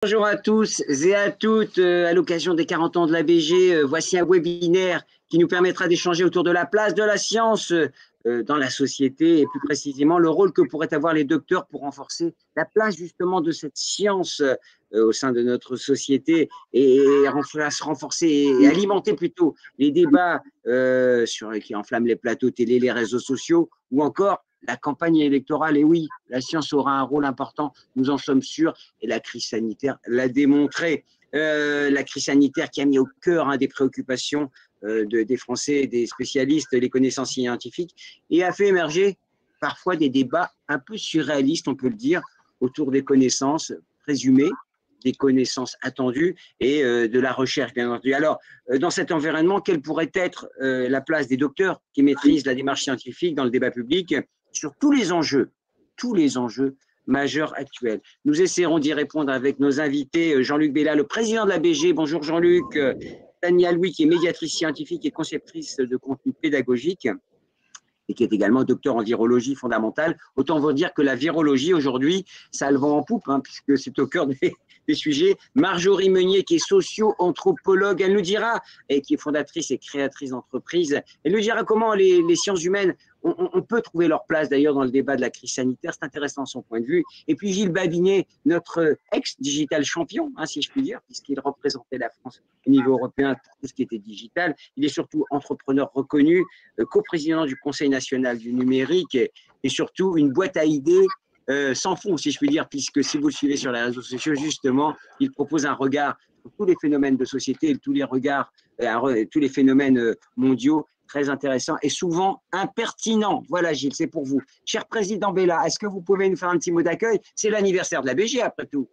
Bonjour à tous et à toutes. À l'occasion des 40 ans de l'ABG, voici un webinaire qui nous permettra d'échanger autour de la place de la science dans la société et plus précisément le rôle que pourraient avoir les docteurs pour renforcer la place justement de cette science au sein de notre société et renforcer et alimenter plutôt les débats qui enflamment les plateaux télé, les réseaux sociaux ou encore la campagne électorale. Et oui, la science aura un rôle important, nous en sommes sûrs, et la crise sanitaire l'a démontré. La crise sanitaire qui a mis au cœur des préoccupations des Français et des spécialistes, les connaissances scientifiques, et a fait émerger parfois des débats un peu surréalistes, on peut le dire, autour des connaissances présumées, des connaissances attendues et de la recherche, bien entendu. Alors, dans cet environnement, quelle pourrait être la place des docteurs qui maîtrisent la démarche scientifique dans le débat public sur tous les enjeux majeurs actuels? Nous essaierons d'y répondre avec nos invités. Jean-Luc Bella, le président de l'ABG. Bonjour Jean-Luc. Tania Louis, qui est médiatrice scientifique et conceptrice de contenu pédagogique et qui est également docteur en virologie fondamentale. Autant vous dire que la virologie, aujourd'hui, ça a le vent en poupe, puisque c'est au cœur des sujets. Marjorie Meunier, qui est socio-anthropologue, elle nous dira, et qui est fondatrice et créatrice d'entreprise, elle nous dira comment les sciences humaines, on peut trouver leur place d'ailleurs dans le débat de la crise sanitaire. C'est intéressant de son point de vue. Et puis Gilles Babinet, notre ex-digital champion, si je puis dire, puisqu'il représentait la France au niveau européen pour tout ce qui était digital. Il est surtout entrepreneur reconnu, coprésident du Conseil national du numérique et surtout une boîte à idées sans fond, si je puis dire, puisque si vous le suivez sur les réseaux sociaux, justement, il propose un regard sur tous les phénomènes de société et tous les phénomènes mondiaux très intéressants et souvent impertinents. Voilà, Gilles, c'est pour vous. Cher président Bella, est-ce que vous pouvez nous faire un petit mot d'accueil? C'est l'anniversaire de la BG, après tout.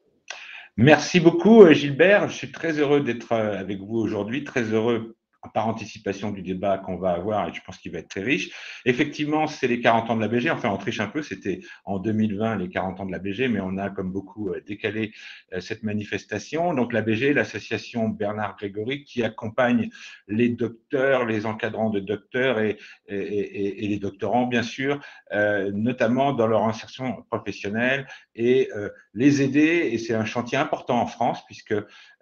Merci beaucoup, Gilbert. Je suis très heureux d'être avec vous aujourd'hui, très heureux par anticipation du débat qu'on va avoir et je pense qu'il va être très riche. Effectivement, c'est les 40 ans de la BG. Enfin, on triche un peu, c'était en 2020 les 40 ans de la BG, mais on a comme beaucoup décalé cette manifestation. Donc la BG, l'association Bernard Grégory, qui accompagne les docteurs, les encadrants de docteurs et les doctorants, bien sûr, notamment dans leur insertion professionnelle et les aider. Et c'est un chantier important en France, puisque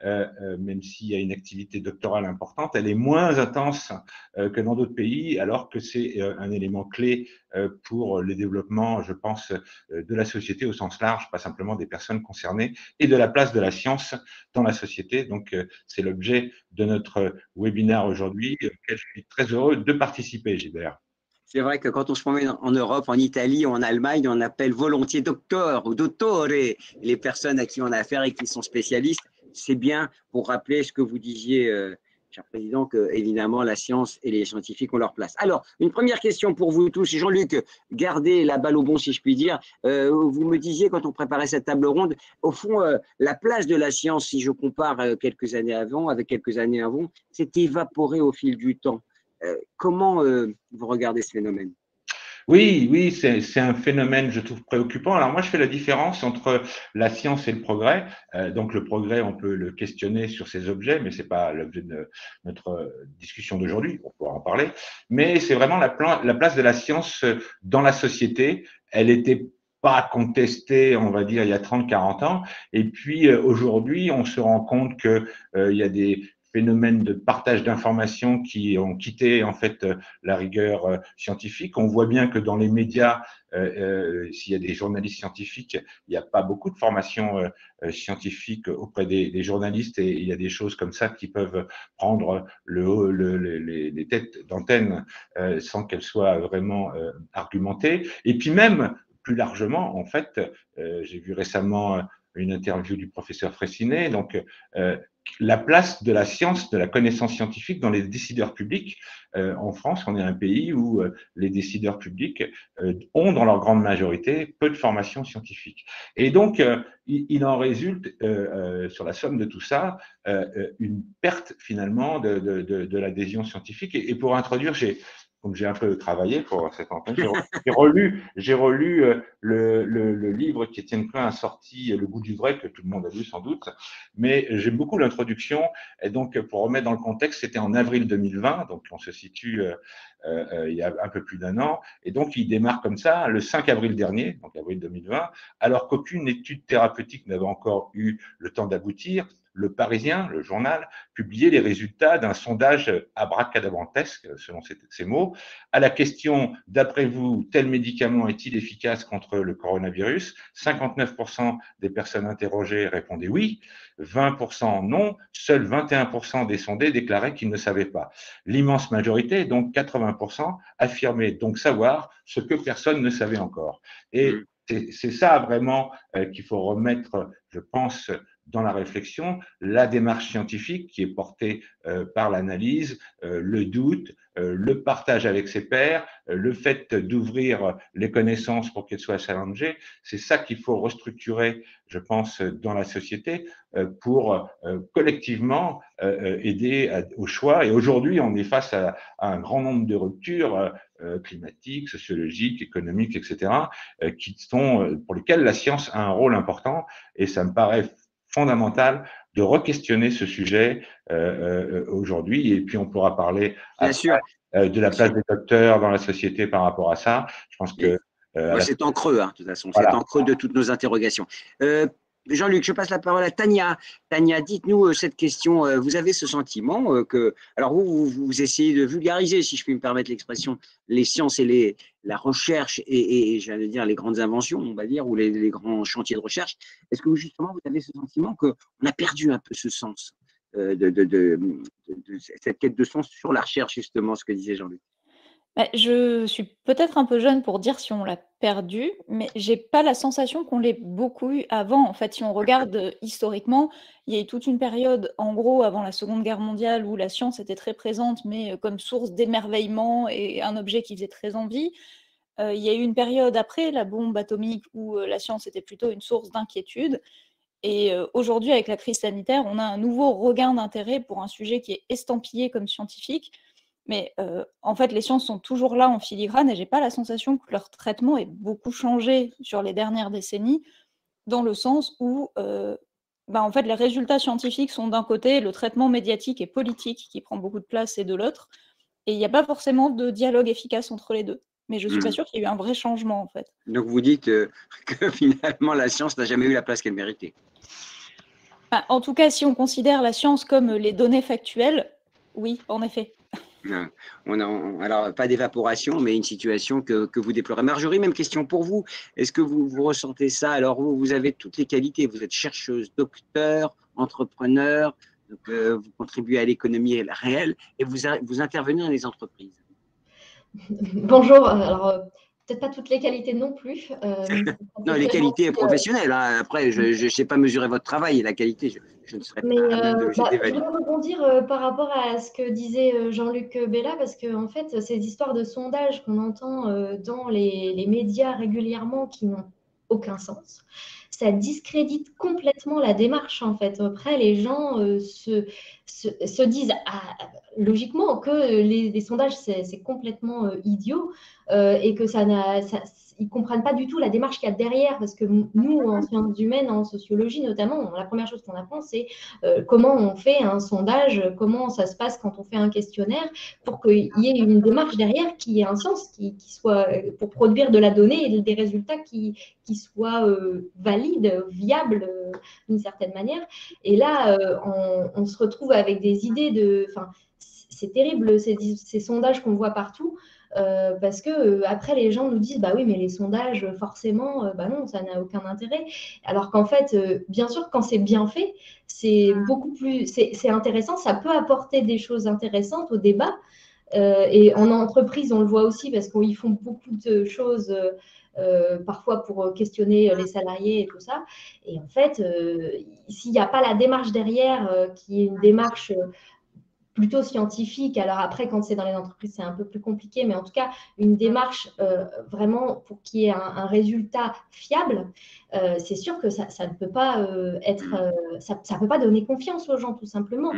même s'il y a une activité doctorale importante, elle est moins intense que dans d'autres pays, alors que c'est un élément clé pour le développement, je pense, de la société au sens large, pas simplement des personnes concernées, et de la place de la science dans la société. Donc, c'est l'objet de notre webinaire aujourd'hui, auquel je suis très heureux de participer, Gilbert. C'est vrai que quand on se promène en Europe, en Italie ou en Allemagne, on appelle volontiers docteur ou dottore les personnes à qui on a affaire et qui sont spécialistes. C'est bien pour rappeler ce que vous disiez, cher président, que évidemment la science et les scientifiques ont leur place. Alors, une première question pour vous tous. Jean-Luc, gardez la balle au bon, si je puis dire. Vous me disiez, quand on préparait cette table ronde, au fond, la place de la science, si je compare quelques années avant, avec quelques années avant, s'est évaporée au fil du temps. Comment vous regardez ce phénomène? Oui, c'est un phénomène, je trouve, préoccupant. Alors moi, je fais la différence entre la science et le progrès. Donc le progrès, on peut le questionner sur ses objets, mais c'est pas l'objet de notre discussion d'aujourd'hui. On pourra en parler. Mais c'est vraiment la place de la science dans la société. Elle était pas contestée, on va dire, il y a 30-40 ans. Et puis aujourd'hui, on se rend compte que il y a des phénomènes de partage d'informations qui ont quitté en fait la rigueur scientifique. On voit bien que dans les médias, s'il y a des journalistes scientifiques, il n'y a pas beaucoup de formation scientifique auprès des journalistes et il y a des choses comme ça qui peuvent prendre les têtes d'antenne sans qu'elles soient vraiment argumentées. Et puis même plus largement, en fait, j'ai vu récemment une interview du professeur Fraissinet, donc la place de la science, de la connaissance scientifique dans les décideurs publics. En France, on est un pays où les décideurs publics ont, dans leur grande majorité, peu de formation scientifique. Et donc, il en résulte, sur la somme de tout ça, une perte finalement de l'adhésion scientifique. Et pour introduire, comme j'ai un peu travaillé pour cette antenne, j'ai relu le livre qu'Étienne Klein a sorti, Le goût du vrai, que tout le monde a lu sans doute, mais j'aime beaucoup l'introduction. Et donc, pour remettre dans le contexte, c'était en avril 2020, donc on se situe il y a un peu plus d'un an. Et donc, il démarre comme ça le 5 avril dernier, donc avril 2020, alors qu'aucune étude thérapeutique n'avait encore eu le temps d'aboutir. Le Parisien, le journal, publiait les résultats d'un sondage abracadabrantesque, selon ces mots, à la question « D'après vous, tel médicament est-il efficace contre le coronavirus ?» 59% des personnes interrogées répondaient oui, 20% non, seuls 21% des sondés déclaraient qu'ils ne savaient pas. L'immense majorité, donc 80%, affirmaient donc savoir ce que personne ne savait encore. Et c'est ça vraiment qu'il faut remettre, je pense, dans la réflexion, la démarche scientifique qui est portée par l'analyse, le doute, le partage avec ses pairs, le fait d'ouvrir les connaissances pour qu'elles soient challengées, c'est ça qu'il faut restructurer, je pense, dans la société pour collectivement aider au choix. Et aujourd'hui, on est face à un grand nombre de ruptures climatiques, sociologiques, économiques, etc., pour lesquelles la science a un rôle important. Et ça me paraît fondamental de re-questionner ce sujet aujourd'hui. Et puis, on pourra parler après, de la place des docteurs dans la société par rapport à ça. Je pense que… c'est en creux, hein, de toute façon. Voilà. C'est en creux de toutes nos interrogations. Jean-Luc, je passe la parole à Tania. Tania, dites-nous cette question. Vous avez ce sentiment que… Alors, vous essayez de vulgariser, si je puis me permettre l'expression, les sciences et la recherche et j'allais dire, les grandes inventions, on va dire, ou les grands chantiers de recherche. Est-ce que justement, vous avez ce sentiment qu'on a perdu un peu ce sens de cette quête de sens sur la recherche, justement, ce que disait Jean-Luc? Je suis peut-être un peu jeune pour dire si on l'a perdu, mais j'ai pas la sensation qu'on l'ait beaucoup eu avant. En fait, si on regarde historiquement, il y a eu toute une période, en gros, avant la Seconde Guerre mondiale, où la science était très présente, mais comme source d'émerveillement et un objet qui faisait très envie. Il y a eu une période après la bombe atomique où la science était plutôt une source d'inquiétude. Et aujourd'hui, avec la crise sanitaire, on a un nouveau regain d'intérêt pour un sujet qui est estampillé comme scientifique. Mais en fait, les sciences sont toujours là en filigrane et j'ai pas la sensation que leur traitement ait beaucoup changé sur les dernières décennies, dans le sens où, en fait, les résultats scientifiques sont d'un côté, le traitement médiatique et politique qui prend beaucoup de place est de l'autre, et il n'y a pas forcément de dialogue efficace entre les deux. Mais je suis pas sûre qu'il y ait eu un vrai changement, en fait. Donc, vous dites que finalement, la science n'a jamais eu la place qu'elle méritait. En tout cas, si on considère la science comme les données factuelles, oui, en effet. Alors, pas d'évaporation, mais une situation que vous déplorez. Marjorie, même question pour vous. Est-ce que vous ressentez ça? Alors, vous avez toutes les qualités. Vous êtes chercheuse, docteur, entrepreneur, donc, vous contribuez à l'économie réelle et vous intervenez dans les entreprises. Bonjour. Alors, peut-être pas toutes les qualités non plus. Non, les qualités professionnelles. Hein. Après, je ne sais pas mesurer votre travail et la qualité. Je ne serais pas à même d'évaluer. Je voudrais rebondir par rapport à ce que disait Jean-Luc Bella, parce que en fait, ces histoires de sondages qu'on entend dans les médias régulièrement qui n'ont aucun sens, ça discrédite complètement la démarche, en fait. Après, les gens se disent logiquement que les sondages, c'est complètement idiot et que ils ne comprennent pas du tout la démarche qu'il y a derrière, parce que nous, en sciences humaines, en sociologie notamment, la première chose qu'on apprend, c'est comment on fait un sondage, comment ça se passe quand on fait un questionnaire, pour qu'il y ait une démarche derrière qui ait un sens, qui soit pour produire de la donnée et des résultats qui soient valides, viables d'une certaine manière. Et là, on se retrouve avec des idées de… Enfin, c'est terrible, ces sondages qu'on voit partout. Parce que après les gens nous disent bah oui mais les sondages forcément bah non ça n'a aucun intérêt, alors qu'en fait bien sûr quand c'est bien fait c'est beaucoup plus c'est intéressant, ça peut apporter des choses intéressantes au débat et en entreprise on le voit aussi parce qu'ils font beaucoup de choses parfois pour questionner les salariés et tout ça, et en fait s'il n'y a pas la démarche derrière qui est une démarche plutôt scientifique. Alors après, quand c'est dans les entreprises, c'est un peu plus compliqué, mais en tout cas, une démarche vraiment pour qu'il y ait un résultat fiable, c'est sûr que ça ne peut pas ça peut pas donner confiance aux gens, tout simplement.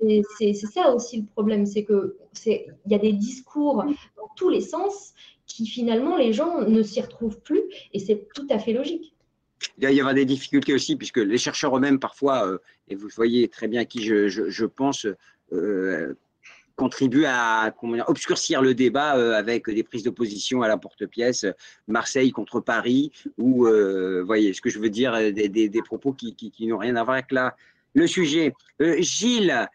Et c'est ça aussi le problème, c'est qu'il y a des discours dans tous les sens qui finalement, les gens ne s'y retrouvent plus, et c'est tout à fait logique. Il va y avoir des difficultés aussi, puisque les chercheurs eux-mêmes, parfois, et vous voyez très bien à qui je pense, contribuent à obscurcir le débat avec des prises de position à la porte-pièce, Marseille contre Paris, ou, voyez ce que je veux dire, des propos qui n'ont rien à voir avec le sujet. Gilles,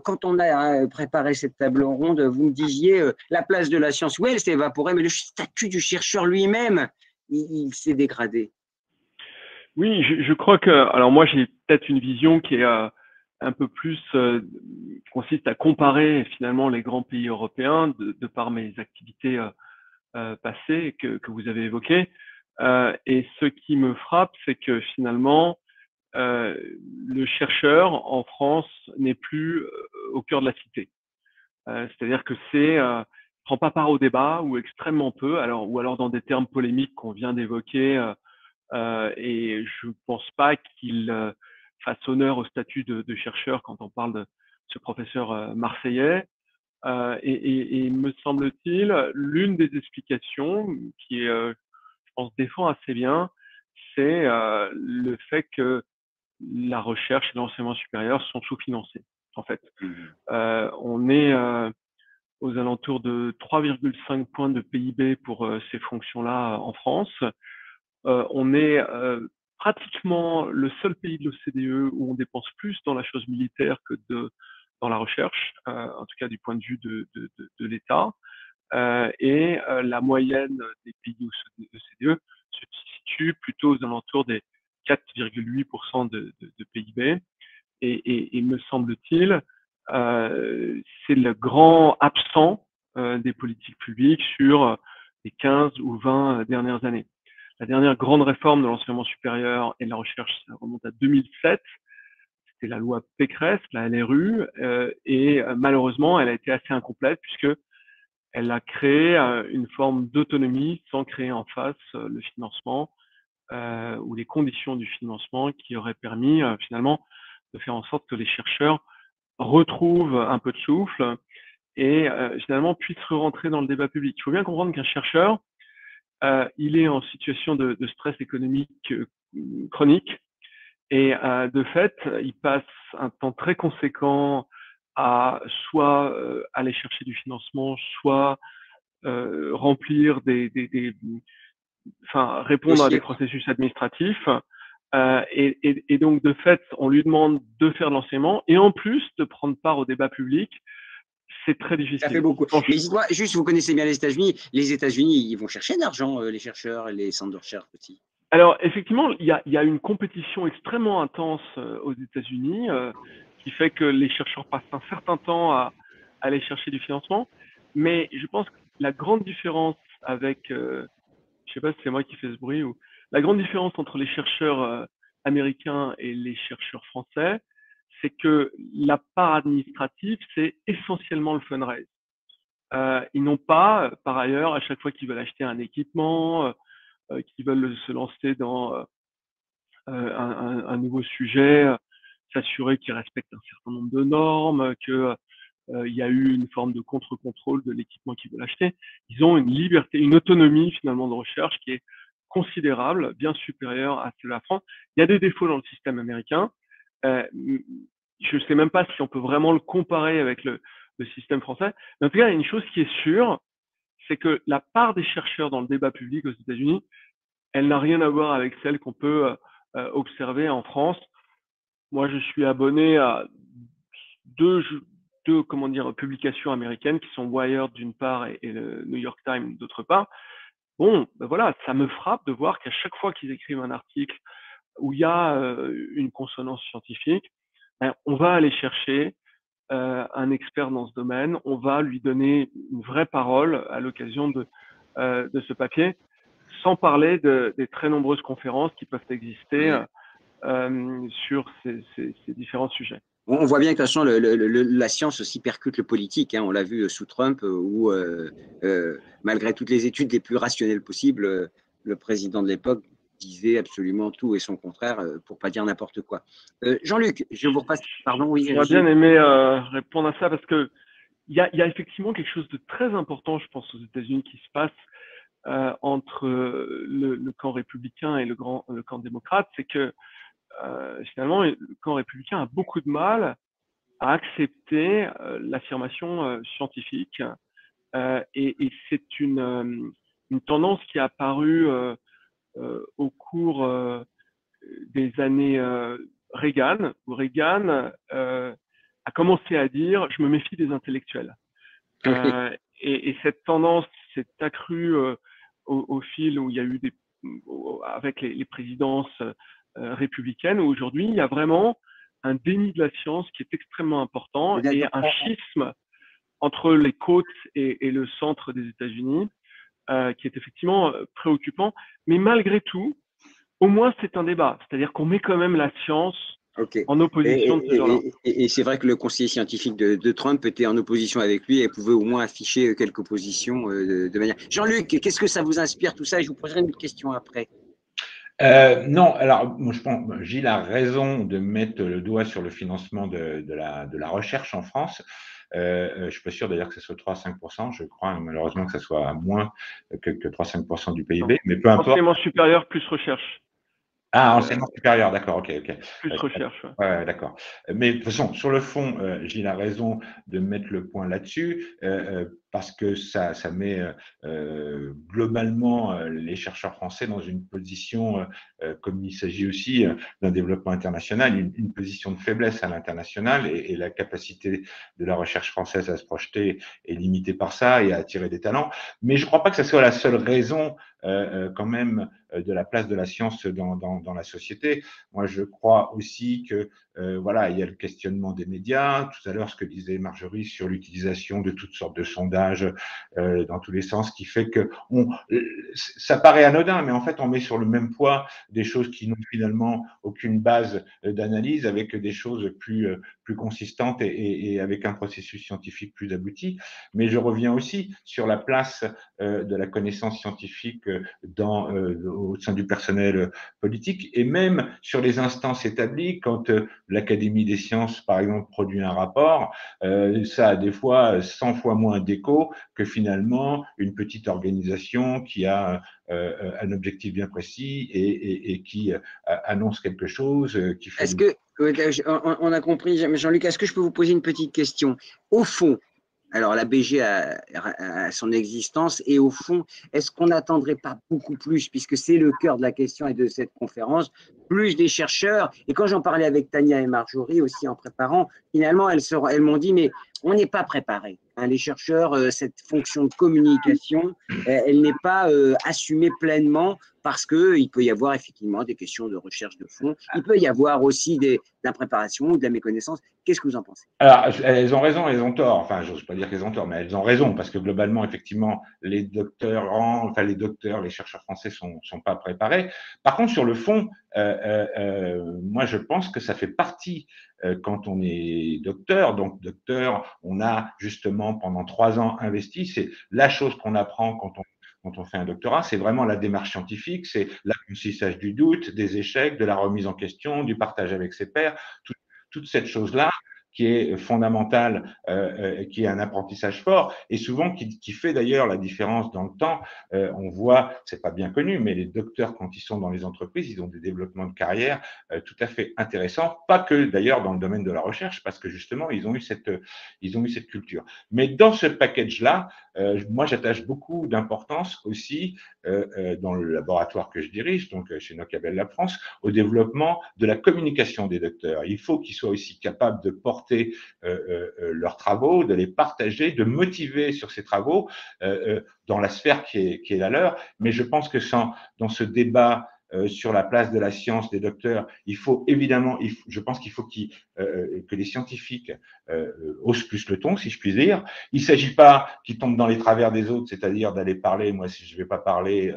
quand on a préparé cette table ronde, vous me disiez la place de la science, oui, elle s'est évaporée, mais le statut du chercheur lui-même, il s'est dégradé. Oui, je crois que, alors moi j'ai peut-être une vision qui est un peu plus, qui consiste à comparer finalement les grands pays européens de par mes activités passées que vous avez évoquées. Et ce qui me frappe, c'est que finalement, le chercheur en France n'est plus au cœur de la cité. C'est-à-dire que prend pas part au débat ou extrêmement peu, ou alors dans des termes polémiques qu'on vient d'évoquer. Et je ne pense pas qu'il fasse honneur au statut de chercheur quand on parle de ce professeur marseillais. Et me semble-t-il, l'une des explications qui, je pense, défend assez bien, c'est le fait que la recherche et l'enseignement supérieur sont sous-financés, en fait. On est aux alentours de 3,5 points de PIB pour ces fonctions-là en France. On est pratiquement le seul pays de l'OCDE où on dépense plus dans la chose militaire que dans la recherche, en tout cas du point de vue de l'État. Et la moyenne des pays OCDE se situe plutôt aux alentours des 4,8% de PIB. Et me semble-t-il, c'est le grand absent des politiques publiques sur les 15 ou 20 dernières années. La dernière grande réforme de l'enseignement supérieur et de la recherche, ça remonte à 2007. C'était la loi Pécresse, la LRU, et malheureusement, elle a été assez incomplète puisque elle a créé une forme d'autonomie sans créer en face le financement ou les conditions du financement qui auraient permis finalement de faire en sorte que les chercheurs retrouvent un peu de souffle et finalement puissent rentrer dans le débat public. Il faut bien comprendre qu'un chercheur, il est en situation de stress économique chronique et de fait, il passe un temps très conséquent à soit aller chercher du financement, soit remplir répondre à des processus administratifs. Et donc, de fait, on lui demande de faire de l'enseignement et en plus de prendre part au débat public. C'est très difficile. Ça fait beaucoup. Mais dites-moi, juste, vous connaissez bien les États-Unis. Les États-Unis, ils vont chercher de l'argent, les chercheurs et les centres de recherche aussi. Alors, effectivement, il y a une compétition extrêmement intense aux États-Unis qui fait que les chercheurs passent un certain temps à aller chercher du financement. Mais je pense que la grande différence avec, je sais pas si c'est moi qui fais ce bruit, ou la grande différence entre les chercheurs américains et les chercheurs français, c'est que la part administrative, c'est essentiellement le fundraise. Ils n'ont pas, par ailleurs, à chaque fois qu'ils veulent acheter un équipement, qu'ils veulent se lancer dans un nouveau sujet, s'assurer qu'ils respectent un certain nombre de normes, que il y a eu une forme de contre-contrôle de l'équipement qu'ils veulent acheter. Ils ont une liberté, une autonomie finalement de recherche qui est considérable, bien supérieure à celle de la France. Il y a des défauts dans le système américain. Je ne sais même pas si on peut vraiment le comparer avec le système français. Mais en tout cas, il y a une chose qui est sûre, c'est que la part des chercheurs dans le débat public aux États-Unis, elle n'a rien à voir avec celle qu'on peut observer en France. Moi, je suis abonné à deux publications américaines qui sont Wired d'une part et le New York Times d'autre part. Bon, ben voilà, ça me frappe de voir qu'à chaque fois qu'ils écrivent un article où il y a une consonance scientifique, on va aller chercher un expert dans ce domaine, on va lui donner une vraie parole à l'occasion de ce papier, sans parler des très nombreuses conférences qui peuvent exister sur ces différents sujets. On voit bien que de toute façon, la science aussi percute le politique. Hein. On l'a vu sous Trump, où malgré toutes les études les plus rationnelles possibles, le président de l'époque disait absolument tout et son contraire, pour pas dire n'importe quoi. Jean-Luc, je vous repasse. Pardon, oui. J'aurais bien aimé répondre à ça parce que il y a effectivement quelque chose de très important, je pense, aux États-Unis qui se passe entre le camp républicain et le camp démocrate, c'est que finalement, le camp républicain a beaucoup de mal à accepter l'affirmation scientifique. Et c'est une tendance qui est apparue au cours des années Reagan, où Reagan a commencé à dire « je me méfie des intellectuels ». Et cette tendance s'est accrue au fil où il y a eu avec les présidences républicaines, où aujourd'hui il y a vraiment un déni de la science qui est extrêmement important et un schisme entre les côtes et le centre des États-Unis qui est effectivement préoccupant. Mais malgré tout, au moins c'est un débat, c'est-à-dire qu'on met quand même la science en opposition de ce genre-là. Et c'est vrai que le conseiller scientifique de Trump était en opposition avec lui et pouvait au moins afficher quelques positions de manière… Jean-Luc, qu'est-ce que ça vous inspire tout ça? Je vous poserai une autre question après. Non, alors je pense Gilles a raison de mettre le doigt sur le financement de la recherche en France. Je suis pas sûr d'ailleurs que ce soit 3 à 5%, je crois malheureusement que ça soit moins que 3 à 5% du PIB, mais peu importe. Enseignement supérieur plus recherche. Ah, enseignement supérieur, d'accord, ok. Plus recherche. Ouais, d'accord. Mais de toute façon, sur le fond, Gilles a raison de mettre le point là-dessus, parce que ça met globalement les chercheurs français dans une position, comme il s'agit aussi d'un développement international, une position de faiblesse à l'international, et la capacité de la recherche française à se projeter est limitée par ça et à attirer des talents. Mais je ne crois pas que ce soit la seule raison quand même de la place de la science dans la société. Moi, je crois aussi que voilà, il y a le questionnement des médias. Tout à l'heure, ce que disait Marjorie sur l'utilisation de toutes sortes de sondages dans tous les sens, qui fait que ça paraît anodin, mais en fait, on met sur le même poids des choses qui n'ont finalement aucune base d'analyse, avec des choses plus consistantes et avec un processus scientifique plus abouti. Mais je reviens aussi sur la place de la connaissance scientifique au sein du personnel politique, et même sur les instances établies. Quand l'Académie des sciences, par exemple, produit un rapport, ça a des fois 100 fois moins d'écho que finalement une petite organisation qui a un objectif bien précis et qui annonce quelque chose. Est-ce que, on a compris, Jean-Luc, est-ce que je peux vous poser une petite question? Au fond, alors la BG a son existence, et au fond, est-ce qu'on n'attendrait pas beaucoup plus, puisque c'est le cœur de la question et de cette conférence, plus des chercheurs? Et quand j'en parlais avec Tania et Marjorie aussi en préparant, finalement elles m'ont dit mais on n'est pas préparé. Hein, les chercheurs, cette fonction de communication, elle n'est pas assumée pleinement, parce qu'il peut y avoir effectivement des questions de recherche de fond, il peut y avoir aussi de l'impréparation ou de la méconnaissance. Qu'est-ce que vous en pensez? Alors, elles ont raison, elles ont tort. Enfin, j'ose pas dire qu'elles ont tort, mais elles ont raison, parce que globalement, effectivement, les chercheurs français sont pas préparés. Par contre, sur le fond, moi, je pense que ça fait partie quand on est docteur. Donc, docteur, on a justement pendant 3 ans investi. C'est la chose qu'on apprend quand on fait un doctorat, c'est vraiment la démarche scientifique, c'est l'apprentissage du doute, des échecs, de la remise en question, du partage avec ses pairs, toute cette chose-là qui est fondamentale, qui est un apprentissage fort, et souvent qui fait d'ailleurs la différence dans le temps. On voit, c'est pas bien connu, mais les docteurs, quand ils sont dans les entreprises, ils ont des développements de carrière tout à fait intéressants, pas que d'ailleurs dans le domaine de la recherche, parce que justement ils ont eu cette culture. Mais dans ce package-là, moi j'attache beaucoup d'importance aussi dans le laboratoire que je dirige, donc chez Nocabel Lab France, au développement de la communication des docteurs. Il faut qu'ils soient aussi capables de porter leurs travaux, de les partager, de motiver sur ces travaux dans la sphère qui est la leur. Mais je pense que dans ce débat sur la place de la science des docteurs, il faut évidemment, je pense qu'il faut que les scientifiques haussent plus le ton, si je puis dire. Il ne s'agit pas qu'ils tombent dans les travers des autres, c'est-à-dire d'aller parler, moi si je ne vais pas parler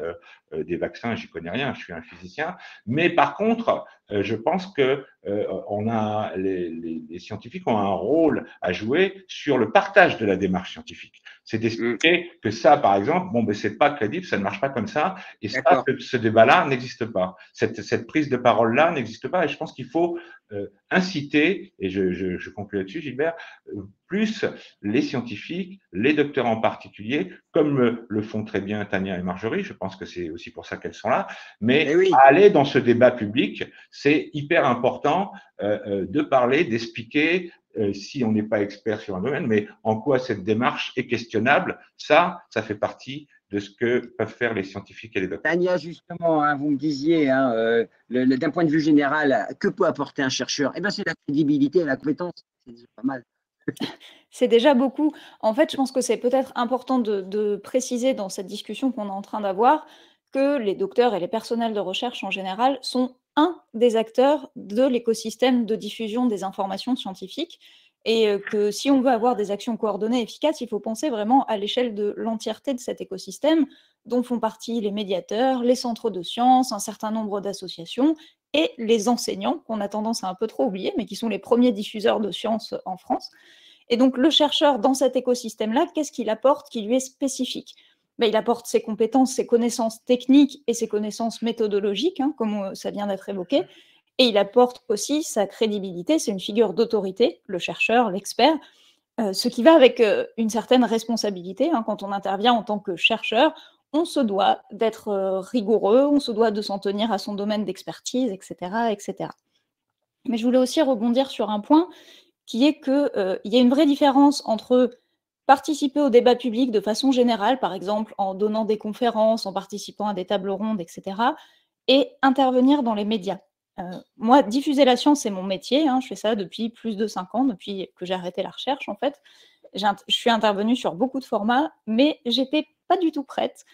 des vaccins, j'y connais rien, je suis un physicien, mais par contre, je pense que les scientifiques ont un rôle à jouer sur le partage de la démarche scientifique. C'est d'expliquer que ça, par exemple, bon, ben c'est pas crédible, ça ne marche pas comme ça, et ça, ce débat-là n'existe pas. Cette prise de parole-là n'existe pas, et je pense qu'il faut inciter, et je conclue là-dessus, Gilbert, plus les scientifiques, les docteurs en particulier, comme le font très bien Tania et Marjorie, je pense que c'est aussi pour ça qu'elles sont là, mais à aller dans ce débat public, c'est hyper important de parler, d'expliquer si on n'est pas expert sur un domaine, mais en quoi cette démarche est questionnable, ça fait partie de ce que peuvent faire les scientifiques et les docteurs. Tania, justement, hein, vous me disiez, hein, d'un point de vue général, que peut apporter un chercheur? Eh bien, c'est la crédibilité et la compétence. C'est déjà pas mal. C'est déjà beaucoup. En fait, je pense que c'est peut-être important de préciser dans cette discussion qu'on est en train d'avoir que les docteurs et les personnels de recherche en général sont un des acteurs de l'écosystème de diffusion des informations scientifiques et que si on veut avoir des actions coordonnées efficaces, il faut penser vraiment à l'échelle de l'entièreté de cet écosystème dont font partie les médiateurs, les centres de sciences, un certain nombre d'associations et les enseignants qu'on a tendance à un peu trop oublier, mais qui sont les premiers diffuseurs de sciences en France. Et donc, le chercheur, dans cet écosystème-là, qu'est-ce qu'il apporte qui lui est spécifique? Il apporte ses compétences, ses connaissances techniques et ses connaissances méthodologiques, hein, comme ça vient d'être évoqué. Et il apporte aussi sa crédibilité, c'est une figure d'autorité, le chercheur, l'expert, ce qui va avec une certaine responsabilité. Hein, quand on intervient en tant que chercheur, on se doit d'être rigoureux, on se doit de s'en tenir à son domaine d'expertise, etc., etc. Mais je voulais aussi rebondir sur un point qui est qu'il y a une vraie différence entre participer au débat public de façon générale, par exemple en donnant des conférences, en participant à des tables rondes, etc., et intervenir dans les médias. Moi, diffuser la science, c'est mon métier, hein, je fais ça depuis plus de 5 ans, depuis que j'ai arrêté la recherche, en fait. Je suis intervenue sur beaucoup de formats, mais j'étais pas du tout prête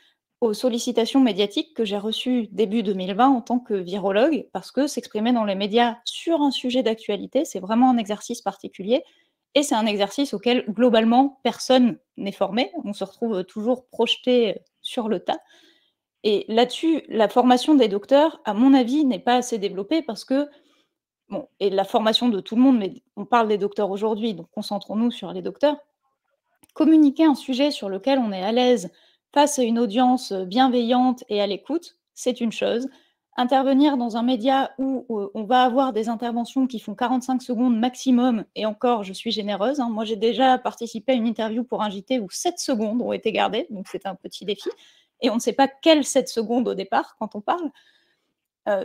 aux sollicitations médiatiques que j'ai reçues début 2020 en tant que virologue, parce que s'exprimer dans les médias sur un sujet d'actualité, c'est vraiment un exercice particulier, et c'est un exercice auquel, globalement, personne n'est formé. On se retrouve toujours projeté sur le tas. Et là-dessus, la formation des docteurs, à mon avis, n'est pas assez développée parce que, bon, et la formation de tout le monde, mais on parle des docteurs aujourd'hui, donc concentrons-nous sur les docteurs. Communiquer un sujet sur lequel on est à l'aise face à une audience bienveillante et à l'écoute, c'est une chose. Intervenir dans un média où on va avoir des interventions qui font 45 secondes maximum, et encore, je suis généreuse, hein. Moi, j'ai déjà participé à une interview pour un JT où 7 secondes ont été gardées, donc c'est un petit défi. Et on ne sait pas quelles 7 secondes au départ quand on parle.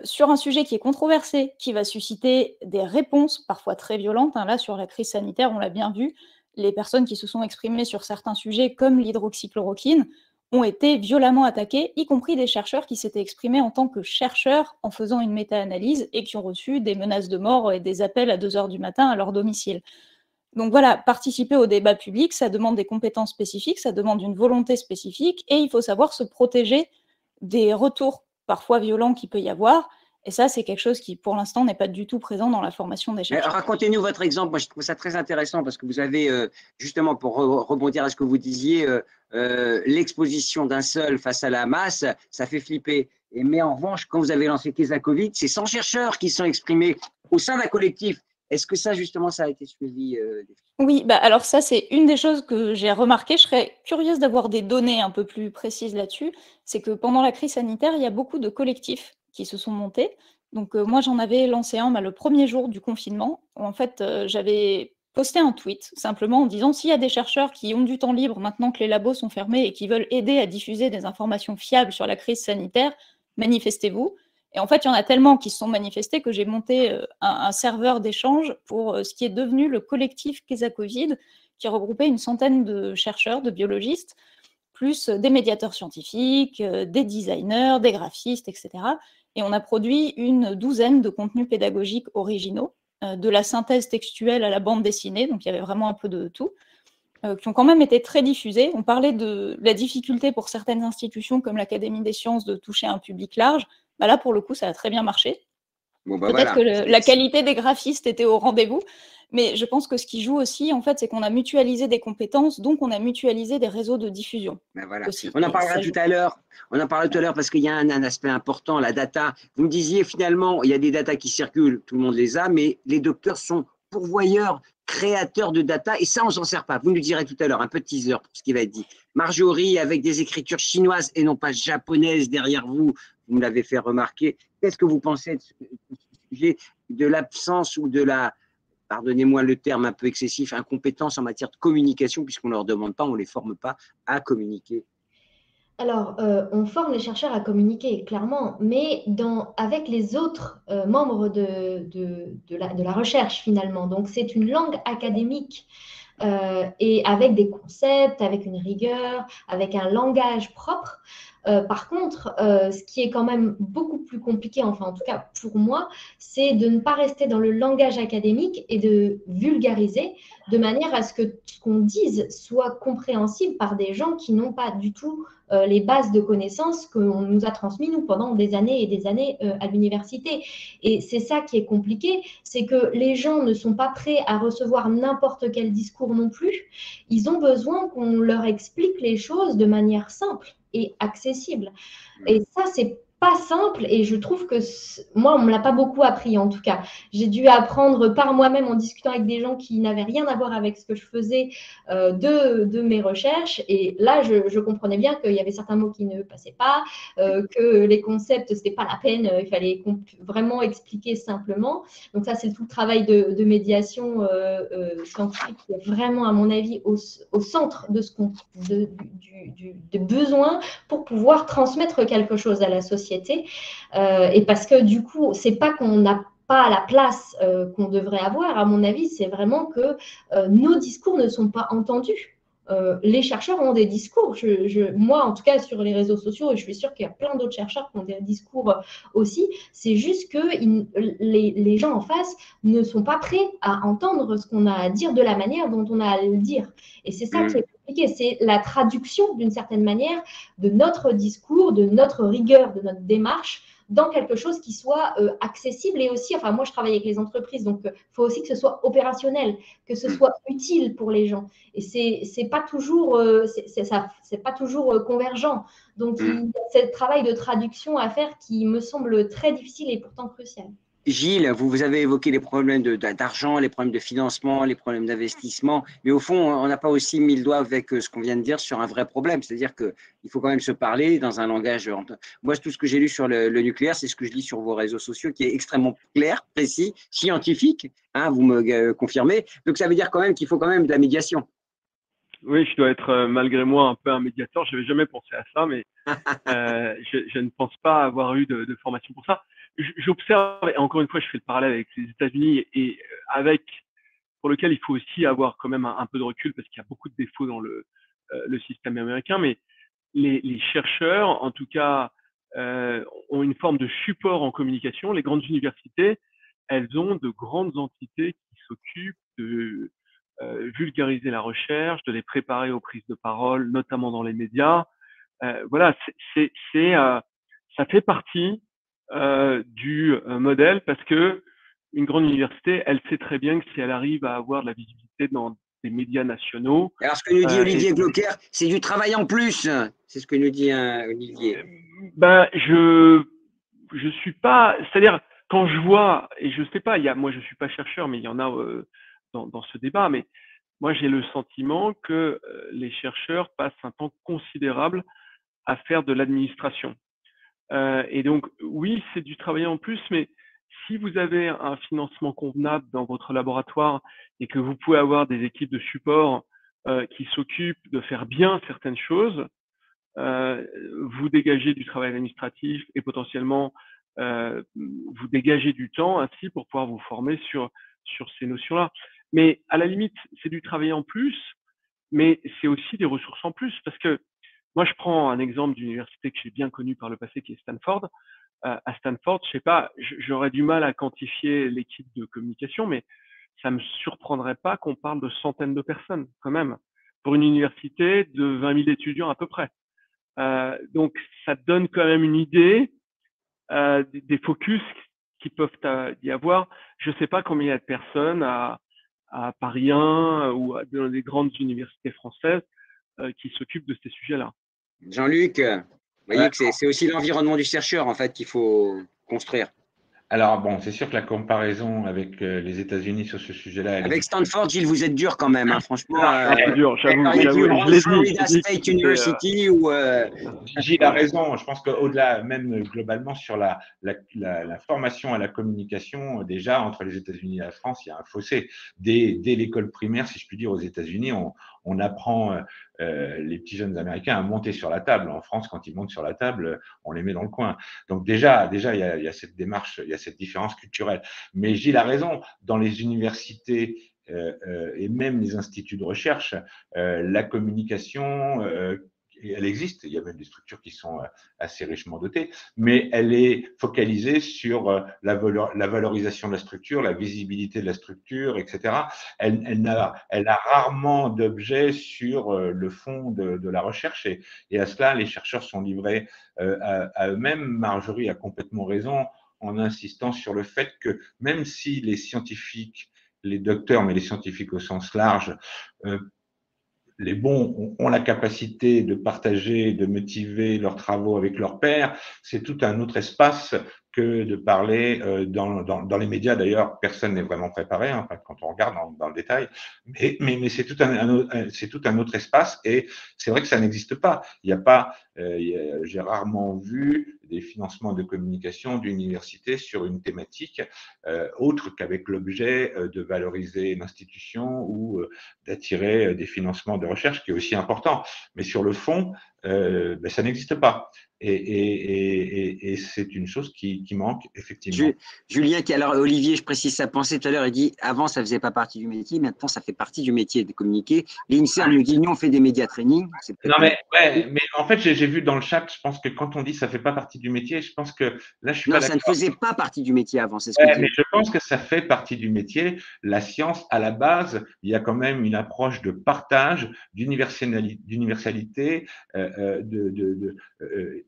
Sur un sujet qui est controversé, qui va susciter des réponses parfois très violentes, hein. Là, sur la crise sanitaire, on l'a bien vu, les personnes qui se sont exprimées sur certains sujets, comme l'hydroxychloroquine, ont été violemment attaquées, y compris des chercheurs qui s'étaient exprimés en tant que chercheurs en faisant une méta-analyse et qui ont reçu des menaces de mort et des appels à 2 heures du matin à leur domicile. Donc voilà, participer au débat public, ça demande des compétences spécifiques, ça demande une volonté spécifique, et il faut savoir se protéger des retours parfois violents qu'il peut y avoir. Et ça, c'est quelque chose qui, pour l'instant, n'est pas du tout présent dans la formation des chercheurs. Racontez-nous votre exemple. Moi, je trouve ça très intéressant parce que vous avez, justement, pour rebondir à ce que vous disiez, l'exposition d'un seul face à la masse, ça fait flipper. Mais en revanche, quand vous avez lancé Kesa Covid, c'est 100 chercheurs qui sont exprimés au sein d'un collectif. Est-ce que ça, justement, ça a été suivi Oui, alors ça, c'est une des choses que j'ai remarqué. Je serais curieuse d'avoir des données un peu plus précises là-dessus. C'est que pendant la crise sanitaire, il y a beaucoup de collectifs qui se sont montés. Donc moi, j'en avais lancé un le premier jour du confinement. Où, en fait, j'avais posté un tweet simplement en disant s'il y a des chercheurs qui ont du temps libre maintenant que les labos sont fermés et qui veulent aider à diffuser des informations fiables sur la crise sanitaire, manifestez-vous. Et en fait, il y en a tellement qui se sont manifestés que j'ai monté un serveur d'échange pour ce qui est devenu le collectif Kesa Covid, qui regroupait une centaine de chercheurs, de biologistes, plus des médiateurs scientifiques, des designers, des graphistes, etc. Et on a produit une douzaine de contenus pédagogiques originaux, de la synthèse textuelle à la bande dessinée, donc il y avait vraiment un peu de tout, qui ont quand même été très diffusés. On parlait de la difficulté pour certaines institutions comme l'Académie des sciences de toucher un public large. Là, pour le coup, ça a très bien marché. Peut-être que la qualité des graphistes était au rendez-vous, mais je pense que ce qui joue aussi, en fait, c'est qu'on a mutualisé des compétences, donc on a mutualisé des réseaux de diffusion. Aussi. On en parlera tout à l'heure. On en parlera tout à l'heure parce qu'il y a un aspect important, la data. Vous me disiez finalement, il y a des datas qui circulent, tout le monde les a, mais les docteurs sont pourvoyeurs, créateurs de data, et ça, on s'en sert pas. Vous nous direz tout à l'heure, un peu de teaser pour ce qui va être dit. Marjorie, avec des écritures chinoises et non pas japonaises derrière vous, vous me l'avez fait remarquer. Qu'est-ce que vous pensez de ce sujet, de l'absence ou de la, pardonnez-moi le terme un peu excessif, incompétence en matière de communication, puisqu'on ne leur demande pas, on ne les forme pas à communiquer? Alors, on forme les chercheurs à communiquer, clairement, mais avec les autres membres de la recherche, finalement. Donc, c'est une langue académique et avec des concepts, avec une rigueur, avec un langage propre. Par contre, ce qui est quand même beaucoup plus compliqué, enfin en tout cas pour moi, c'est de ne pas rester dans le langage académique et de vulgariser de manière à ce que ce qu'on dise soit compréhensible par des gens qui n'ont pas du tout les bases de connaissances qu'on nous a transmises, nous, pendant des années et des années à l'université. Et c'est ça qui est compliqué, c'est que les gens ne sont pas prêts à recevoir n'importe quel discours non plus. Ils ont besoin qu'on leur explique les choses de manière simple et accessible. Et ça, c'est pas simple et je trouve que moi, on me l'a pas beaucoup appris en tout cas. J'ai dû apprendre par moi-même en discutant avec des gens qui n'avaient rien à voir avec ce que je faisais de mes recherches. Et là, je comprenais bien qu'il y avait certains mots qui ne passaient pas, que les concepts, c'était pas la peine, il fallait vraiment expliquer simplement. Donc ça, c'est tout le travail de médiation scientifique qui est vraiment, à mon avis, au centre de du besoin pour pouvoir transmettre quelque chose à la société. Et parce que du coup, c'est pas qu'on n'a pas la place qu'on devrait avoir, à mon avis, c'est vraiment que nos discours ne sont pas entendus. Les chercheurs ont des discours. Moi, en tout cas, sur les réseaux sociaux, et je suis sûre qu'il y a plein d'autres chercheurs qui ont des discours aussi, c'est juste que les gens en face ne sont pas prêts à entendre ce qu'on a à dire de la manière dont on a à le dire. Et c'est ça qui est compliqué, c'est la traduction, d'une certaine manière, de notre discours, de notre rigueur, de notre démarche, dans quelque chose qui soit accessible et aussi, enfin moi je travaille avec les entreprises, donc il faut aussi que ce soit opérationnel, que ce soit utile pour les gens. Et c'est pas toujours, c'est pas toujours convergent. Donc il y a ce travail de traduction à faire qui me semble très difficile et pourtant crucial. Gilles, vous avez évoqué les problèmes d'argent, les problèmes de financement, les problèmes d'investissement, mais au fond, on n'a pas aussi mis le doigt avec ce qu'on vient de dire sur un vrai problème, c'est-à-dire qu'il faut quand même se parler dans un langage. Moi, tout ce que j'ai lu sur le nucléaire, c'est ce que je lis sur vos réseaux sociaux, qui est extrêmement clair, précis, scientifique, hein, vous me confirmez. Donc, ça veut dire quand même qu'il faut quand même de la médiation. Oui, je dois être malgré moi un peu un médiateur. Je n'avais jamais pensé à ça, mais je ne pense pas avoir eu de formation pour ça. J'observe, et encore une fois, je fais le parallèle avec les États-Unis et avec pour lequel il faut aussi avoir quand même un peu de recul parce qu'il y a beaucoup de défauts dans le système américain. Mais les chercheurs, en tout cas, ont une forme de support en communication. Les grandes universités, elles ont de grandes entités qui s'occupent de vulgariser la recherche, de les préparer aux prises de parole, notamment dans les médias. Voilà, ça fait partie du modèle parce que une grande université, elle sait très bien que si elle arrive à avoir de la visibilité dans des médias nationaux. Alors, ce que nous dit Olivier Glauquer, c'est du travail en plus. C'est ce que nous dit Olivier. Ben, je suis pas, c'est-à-dire quand je vois, et je sais pas, moi je suis pas chercheur, mais il y en a dans ce débat, mais moi j'ai le sentiment que les chercheurs passent un temps considérable à faire de l'administration. Et donc oui, c'est du travail en plus, mais si vous avez un financement convenable dans votre laboratoire et que vous pouvez avoir des équipes de support qui s'occupent de faire bien certaines choses, vous dégagez du travail administratif et potentiellement vous dégagez du temps ainsi pour pouvoir vous former sur ces notions-là. Mais à la limite, c'est du travail en plus, mais c'est aussi des ressources en plus parce que moi, je prends un exemple d'université que j'ai bien connue par le passé qui est Stanford. À Stanford, je sais pas, j'aurais du mal à quantifier l'équipe de communication, mais ça me surprendrait pas qu'on parle de centaines de personnes quand même pour une université de 20 000 étudiants à peu près. Donc, ça donne quand même une idée des focus qui peuvent y avoir. Je ne sais pas combien il y a de personnes à Paris 1 ou dans les grandes universités françaises qui s'occupent de ces sujets-là. Jean-Luc, vous voyez que c'est aussi l'environnement du chercheur en fait qu'il faut construire. Alors bon, c'est sûr que la comparaison avec les États-Unis sur ce sujet-là. Avec Stanford, Gilles, vous êtes dur quand même, hein, franchement. C'est dur, j'avoue. Florida State University ou. Gilles a raison. Je pense qu'au-delà, même globalement, sur la formation à la communication, déjà entre les États-Unis et la France, il y a un fossé. Dès l'école primaire, si je puis dire, aux États-Unis, on on apprend les petits jeunes Américains à monter sur la table. En France, quand ils montent sur la table, on les met dans le coin. Donc déjà, il y a cette démarche, il y a cette différence culturelle. Mais Gilles a raison, dans les universités et même les instituts de recherche, la communication, elle existe, il y a même des structures qui sont assez richement dotées, mais elle est focalisée sur la valorisation de la structure, la visibilité de la structure, etc. Elle a rarement d'objet sur le fond de la recherche, et à cela, les chercheurs sont livrés à eux-mêmes. Marjorie a complètement raison en insistant sur le fait que même si les scientifiques, les docteurs, mais les scientifiques au sens large, les bons ont la capacité de partager, de motiver leurs travaux avec leurs pairs, c'est tout un autre espace que de parler dans les médias. D'ailleurs, personne n'est vraiment préparé hein, quand on regarde dans le détail, mais c'est tout un autre espace, et c'est vrai que ça n'existe pas. Il y a pas, j'ai rarement vu des financements de communication d'université sur une thématique autre qu'avec l'objet de valoriser l'institution ou d'attirer des financements de recherche, qui est aussi important. Mais sur le fond, ça n'existe pas. Et c'est une chose qui manque effectivement. Julien, alors Olivier, je précise sa pensée tout à l'heure, il dit avant ça faisait pas partie du métier, maintenant ça fait partie du métier de communiquer. L'INSERM nous dit nous on fait des médias training. Non mais en fait j'ai vu dans le chat, je pense que quand on dit ça fait pas partie du métier, je pense que là je suis pas d'accord. Non, ça ne faisait pas partie du métier avant, c'est ce que je dis. Mais je pense que ça fait partie du métier. La science, à la base, il y a quand même une approche de partage, d'universalité,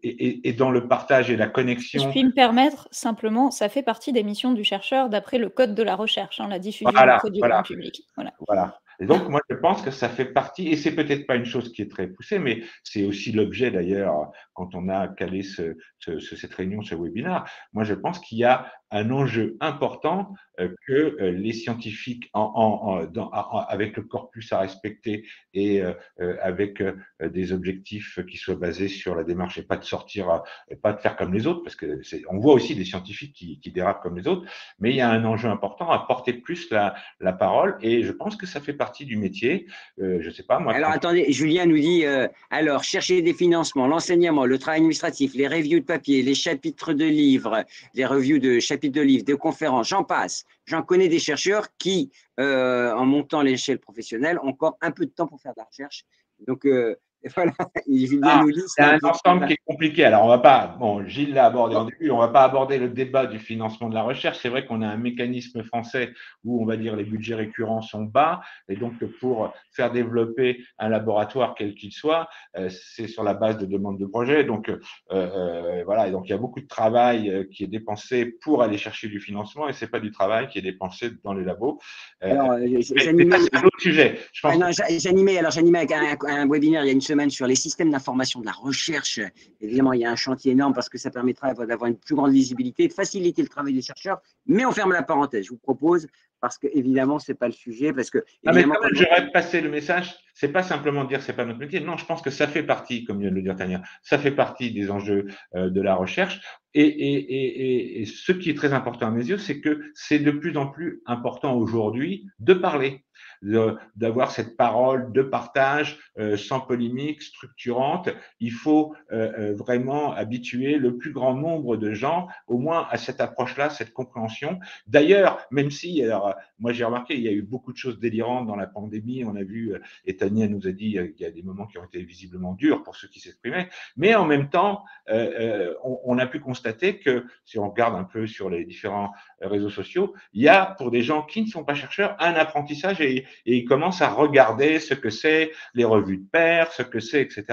et dans le partage et la connexion. Si je puis me permettre, simplement, ça fait partie des missions du chercheur d'après le code de la recherche, hein, la diffusion auprès du grand public. Voilà. Et donc, moi, je pense que ça fait partie, et c'est peut-être pas une chose qui est très poussée, mais c'est aussi l'objet d'ailleurs, quand on a calé cette réunion, ce webinaire, moi, je pense qu'il y a un enjeu important que les scientifiques, avec le corpus à respecter et avec des objectifs qui soient basés sur la démarche et pas de sortir, et pas de faire comme les autres, parce que on voit aussi des scientifiques qui dérapent comme les autres, mais il y a un enjeu important à porter plus la parole, et je pense que ça fait partie du métier. Je sais pas moi. Alors attendez, Julien nous dit alors chercher des financements, l'enseignement, le travail administratif, les reviews de papier, les chapitres de livres, les reviews de chapitres de livres, de conférences, j'en passe. J'en connais des chercheurs qui, en montant l'échelle professionnelle, ont encore un peu de temps pour faire de la recherche. Donc voilà, Julien nous dit c'est un ensemble qui est compliqué. Alors on va pas, Gilles l'a abordé en début, on va pas aborder le débat du financement de la recherche. C'est vrai qu'on a un mécanisme français où on va dire les budgets récurrents sont bas, et donc pour faire développer un laboratoire quel qu'il soit, c'est sur la base de demandes de projets. Donc voilà, et donc il y a beaucoup de travail qui est dépensé pour aller chercher du financement, et c'est pas du travail qui est dépensé dans les labos. Alors, c'est un autre sujet. J'animais avec un webinaire il y a une semaine sur les systèmes d'information de la recherche. Évidemment, il y a un chantier énorme parce que ça permettra d'avoir une plus grande lisibilité, de faciliter le travail des chercheurs. Mais on ferme la parenthèse. Je vous propose, parce que évidemment, c'est pas le sujet, parce que évidemment, j'aurais passé le message. C'est pas simplement de dire c'est pas notre métier. Non, je pense que ça fait partie, comme vient de le dire Tania, ça fait partie des enjeux de la recherche. Et ce qui est très important à mes yeux, c'est que c'est de plus en plus important aujourd'hui de parler, d'avoir cette parole de partage sans polémique, structurante. Il faut vraiment habituer le plus grand nombre de gens au moins à cette approche-là, cette compréhension. D'ailleurs, même si, alors moi j'ai remarqué, il y a eu beaucoup de choses délirantes dans la pandémie, on a vu, et Tania nous a dit qu'il y a des moments qui ont été visiblement durs pour ceux qui s'exprimaient, mais en même temps, on a pu constater que, si on regarde un peu sur les différents réseaux sociaux, il y a pour des gens qui ne sont pas chercheurs un apprentissage, et ils commencent à regarder ce que c'est les revues de pairs, ce que c'est, etc.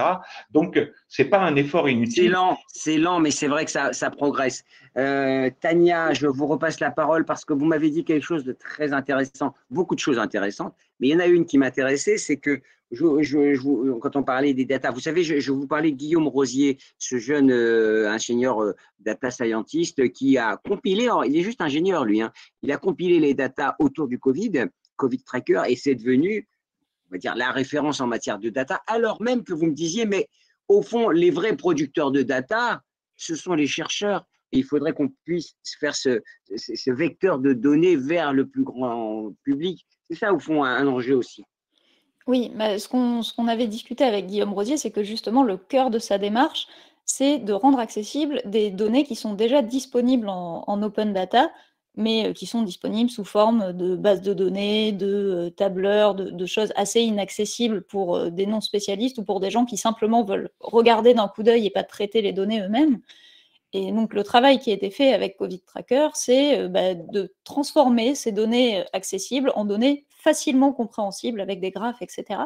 Donc, c'est pas un effort inutile. C'est lent, mais c'est vrai que ça progresse. Tania, je vous repasse la parole parce que vous m'avez dit quelque chose de très intéressant, beaucoup de choses intéressantes, mais il y en a une qui m'intéressait, c'est que quand on parlait des data, vous savez, je vous parlais de Guillaume Rosier, ce jeune ingénieur data scientist qui a compilé, il est juste ingénieur lui, hein, il a compilé les data autour du Covid Tracker, et c'est devenu, on va dire, la référence en matière de data, alors même que vous me disiez, mais au fond, les vrais producteurs de data, ce sont les chercheurs. Et il faudrait qu'on puisse faire ce vecteur de données vers le plus grand public. C'est ça, au fond, un enjeu aussi. Oui, bah, ce qu'on avait discuté avec Guillaume Rosier, c'est que justement le cœur de sa démarche, c'est de rendre accessibles des données qui sont déjà disponibles en open data, mais qui sont disponibles sous forme de bases de données, de tableurs, de choses assez inaccessibles pour des non-spécialistes ou pour des gens qui simplement veulent regarder d'un coup d'œil et pas traiter les données eux-mêmes. Et donc le travail qui a été fait avec Covid Tracker, c'est de transformer ces données accessibles en données facilement compréhensibles avec des graphes, etc.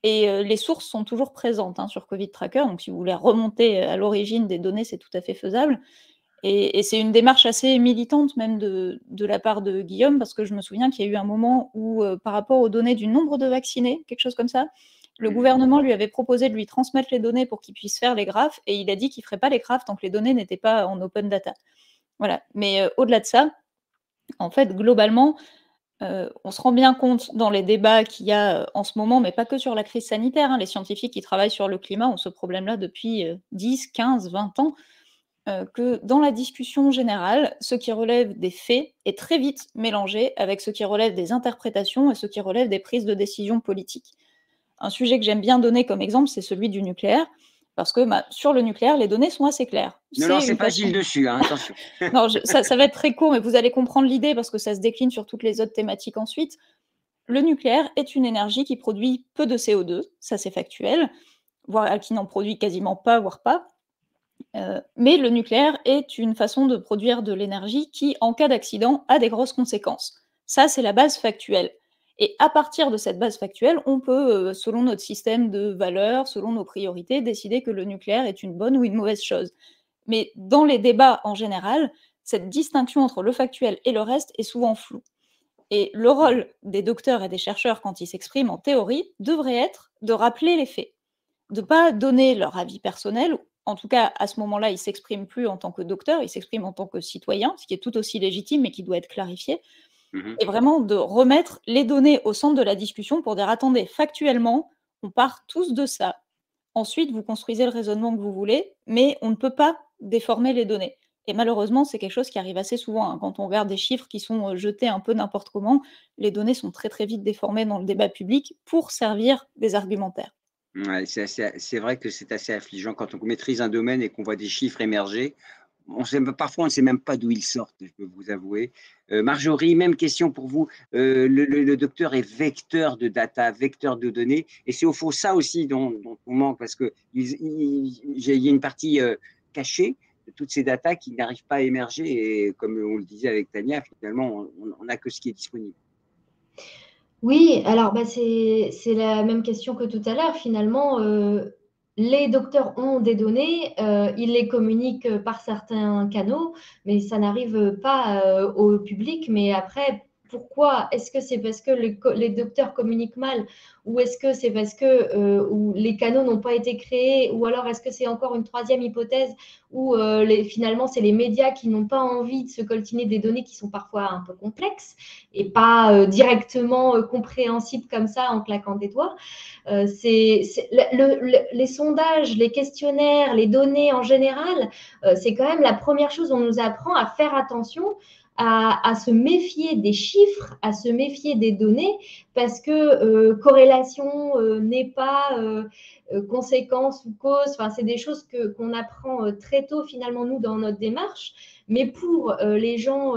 Et les sources sont toujours présentes sur Covid Tracker, donc si vous voulez remonter à l'origine des données, c'est tout à fait faisable. Et c'est une démarche assez militante même de la part de Guillaume, parce que je me souviens qu'il y a eu un moment où, par rapport aux données du nombre de vaccinés, quelque chose comme ça, le gouvernement lui avait proposé de lui transmettre les données pour qu'il puisse faire les graphes, et il a dit qu'il ne ferait pas les graphes tant que les données n'étaient pas en open data. Voilà. Mais au-delà de ça, en fait, globalement, on se rend bien compte dans les débats qu'il y a en ce moment, mais pas que sur la crise sanitaire. Les scientifiques qui travaillent sur le climat ont ce problème-là depuis 10, 15, 20 ans, que dans la discussion générale, ce qui relève des faits est très vite mélangé avec ce qui relève des interprétations et ce qui relève des prises de décision politiques. Un sujet que j'aime bien donner comme exemple, c'est celui du nucléaire, parce que sur le nucléaire, les données sont assez claires. Ne lancez pas Gilles dessus, attention. Non, ça va être très court, mais vous allez comprendre l'idée parce que ça se décline sur toutes les autres thématiques ensuite. Le nucléaire est une énergie qui produit peu de CO2, ça c'est factuel, voire qui n'en produit quasiment pas, voire pas. Mais le nucléaire est une façon de produire de l'énergie qui, en cas d'accident, a des grosses conséquences. Ça, c'est la base factuelle. Et à partir de cette base factuelle, on peut, selon notre système de valeurs, selon nos priorités, décider que le nucléaire est une bonne ou une mauvaise chose. Mais dans les débats en général, cette distinction entre le factuel et le reste est souvent floue. Et le rôle des docteurs et des chercheurs quand ils s'expriment en théorie devrait être de rappeler les faits, de ne pas donner leur avis personnel. En tout cas, à ce moment-là, ils ne s'expriment plus en tant que docteur, ils s'expriment en tant que citoyen, ce qui est tout aussi légitime mais qui doit être clarifié. Et vraiment de remettre les données au centre de la discussion pour dire, attendez, factuellement, on part tous de ça. Ensuite, vous construisez le raisonnement que vous voulez, mais on ne peut pas déformer les données. Et malheureusement, c'est quelque chose qui arrive assez souvent. Quand on regarde des chiffres qui sont jetés un peu n'importe comment, les données sont très très vite déformées dans le débat public pour servir des argumentaires. Ouais, c'est vrai que c'est assez affligeant quand on maîtrise un domaine et qu'on voit des chiffres émerger. Parfois, on ne sait même pas d'où ils sortent, je peux vous avouer. Marjorie, même question pour vous. Le docteur est vecteur de data, vecteur de données. Et c'est au fond ça aussi dont on manque, parce qu'il y a une partie cachée de toutes ces datas qui n'arrivent pas à émerger. Et comme on le disait avec Tania, finalement, on n'a que ce qui est disponible. Oui, alors c'est la même question que tout à l'heure. Finalement, les docteurs ont des données, ils les communiquent par certains canaux, mais ça n'arrive pas au public. Mais après, pourquoi? Est-ce que c'est parce que les docteurs communiquent mal, ou est-ce que c'est parce que où les canaux n'ont pas été créés, ou alors est-ce que c'est encore une troisième hypothèse où finalement c'est les médias qui n'ont pas envie de se coltiner des données qui sont parfois un peu complexes et pas directement compréhensibles comme ça en claquant des doigts. Les sondages, les questionnaires, les données en général, c'est quand même la première chose. On nous apprend à faire attention, à se méfier des chiffres, à se méfier des données, parce que corrélation n'est pas conséquence ou cause. Enfin, c'est des choses qu'on apprend très tôt finalement, nous, dans notre démarche. Mais pour les gens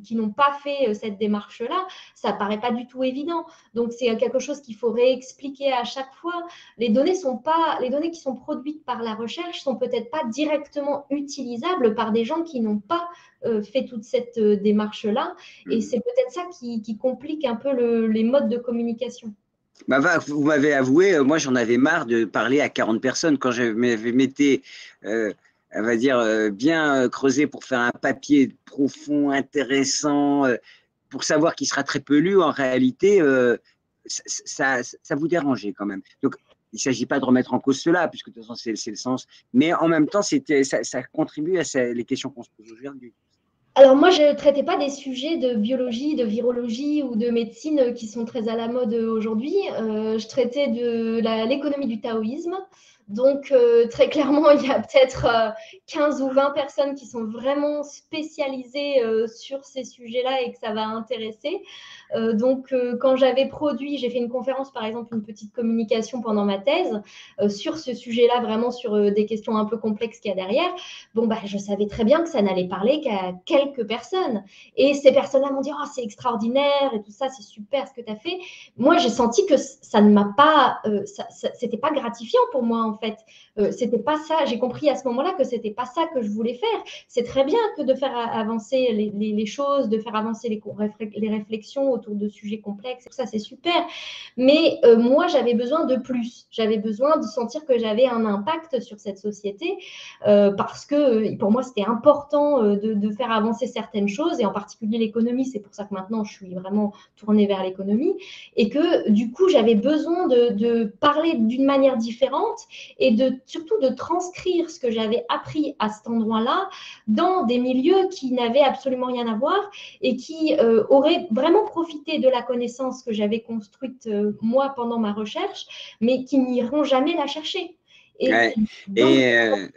qui n'ont pas fait cette démarche-là, ça ne paraît pas du tout évident. Donc, c'est quelque chose qu'il faut réexpliquer à chaque fois. Les données qui sont produites par la recherche sont peut-être pas directement utilisables par des gens qui n'ont pas fait toute cette démarche-là. Et c'est peut-être ça qui complique un peu les modes de communication. Vous m'avez avoué, moi j'en avais marre de parler à 40 personnes quand je m'étais, on va dire, bien creusé pour faire un papier profond, intéressant, pour savoir qu'il sera très peu lu. En réalité, ça vous dérangeait quand même. Donc, il ne s'agit pas de remettre en cause cela, puisque de toute façon, c'est le sens. Mais en même temps, ça contribue à les questions qu'on se pose aujourd'hui. Alors moi, je ne traitais pas des sujets de biologie, de virologie ou de médecine qui sont très à la mode aujourd'hui. Je traitais de l'économie du taoïsme. Donc, très clairement, il y a peut-être 15 ou 20 personnes qui sont vraiment spécialisées sur ces sujets-là et que ça va intéresser. Donc, quand j'avais produit, j'ai fait une conférence, par exemple, une petite communication pendant ma thèse sur ce sujet-là, vraiment sur des questions un peu complexes qu'il y a derrière. Bon, bah, je savais très bien que ça n'allait parler qu'à quelques personnes. Et ces personnes-là m'ont dit « Oh, c'est extraordinaire et tout ça, c'est super ce que tu as fait ». Moi, j'ai senti que ça ne m'a pas, c'était pas gratifiant pour moi en fait. C'était pas ça. J'ai compris à ce moment-là que c'était pas ça que je voulais faire. C'est très bien que de faire avancer les choses, de faire avancer les réflexions autour de sujets complexes. Tout ça, c'est super. Mais moi, j'avais besoin de plus. J'avais besoin de sentir que j'avais un impact sur cette société parce que pour moi, c'était important de faire avancer certaines choses et en particulier l'économie. C'est pour ça que maintenant, je suis vraiment tournée vers l'économie. Et que du coup, j'avais besoin de parler d'une manière différente et surtout de transcrire ce que j'avais appris à cet endroit-là dans des milieux qui n'avaient absolument rien à voir et qui auraient vraiment profité de la connaissance que j'avais construite moi pendant ma recherche, mais qui n'iront jamais la chercher. Et, ouais.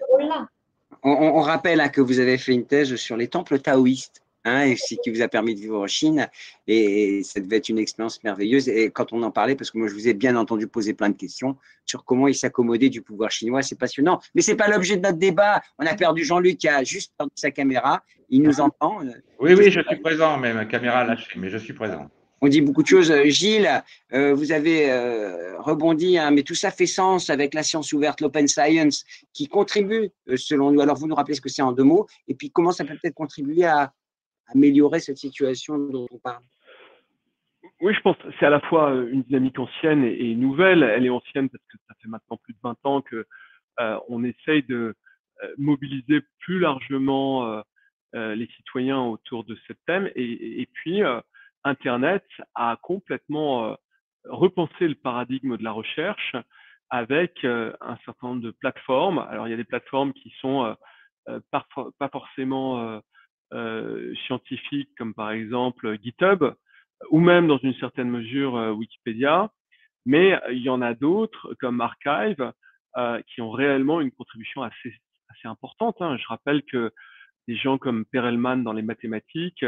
On rappelle que vous avez fait une thèse sur les temples taoïstes. Et ce qui vous a permis de vivre en Chine, et ça devait être une expérience merveilleuse. Et quand on en parlait, parce que moi je vous ai bien entendu poser plein de questions sur comment il s'accommodait du pouvoir chinois, c'est passionnant. Mais c'est pas l'objet de notre débat. On a perdu Jean-Luc qui a juste perdu sa caméra. Il nous entend. Oui, oui, je suis présent, mais ma caméra a lâché, mais je suis présent. On dit beaucoup de choses. Gilles, vous avez rebondi, mais tout ça fait sens avec la science ouverte, l'open science, qui contribue selon nous. Alors, vous nous rappelez ce que c'est en 2 mots, et puis comment ça peut peut-être contribuer à améliorer cette situation dont on parle. Oui, je pense que c'est à la fois une dynamique ancienne et nouvelle. Elle est ancienne parce que ça fait maintenant plus de 20 ans que on essaye de mobiliser plus largement les citoyens autour de ce thème. Et puis, Internet a complètement repensé le paradigme de la recherche avec un certain nombre de plateformes. Alors, il y a des plateformes qui sont pas forcément scientifiques, comme par exemple GitHub, ou même dans une certaine mesure Wikipédia, mais il y en a d'autres comme Archive qui ont réellement une contribution assez importante. Je rappelle que des gens comme Perelman dans les mathématiques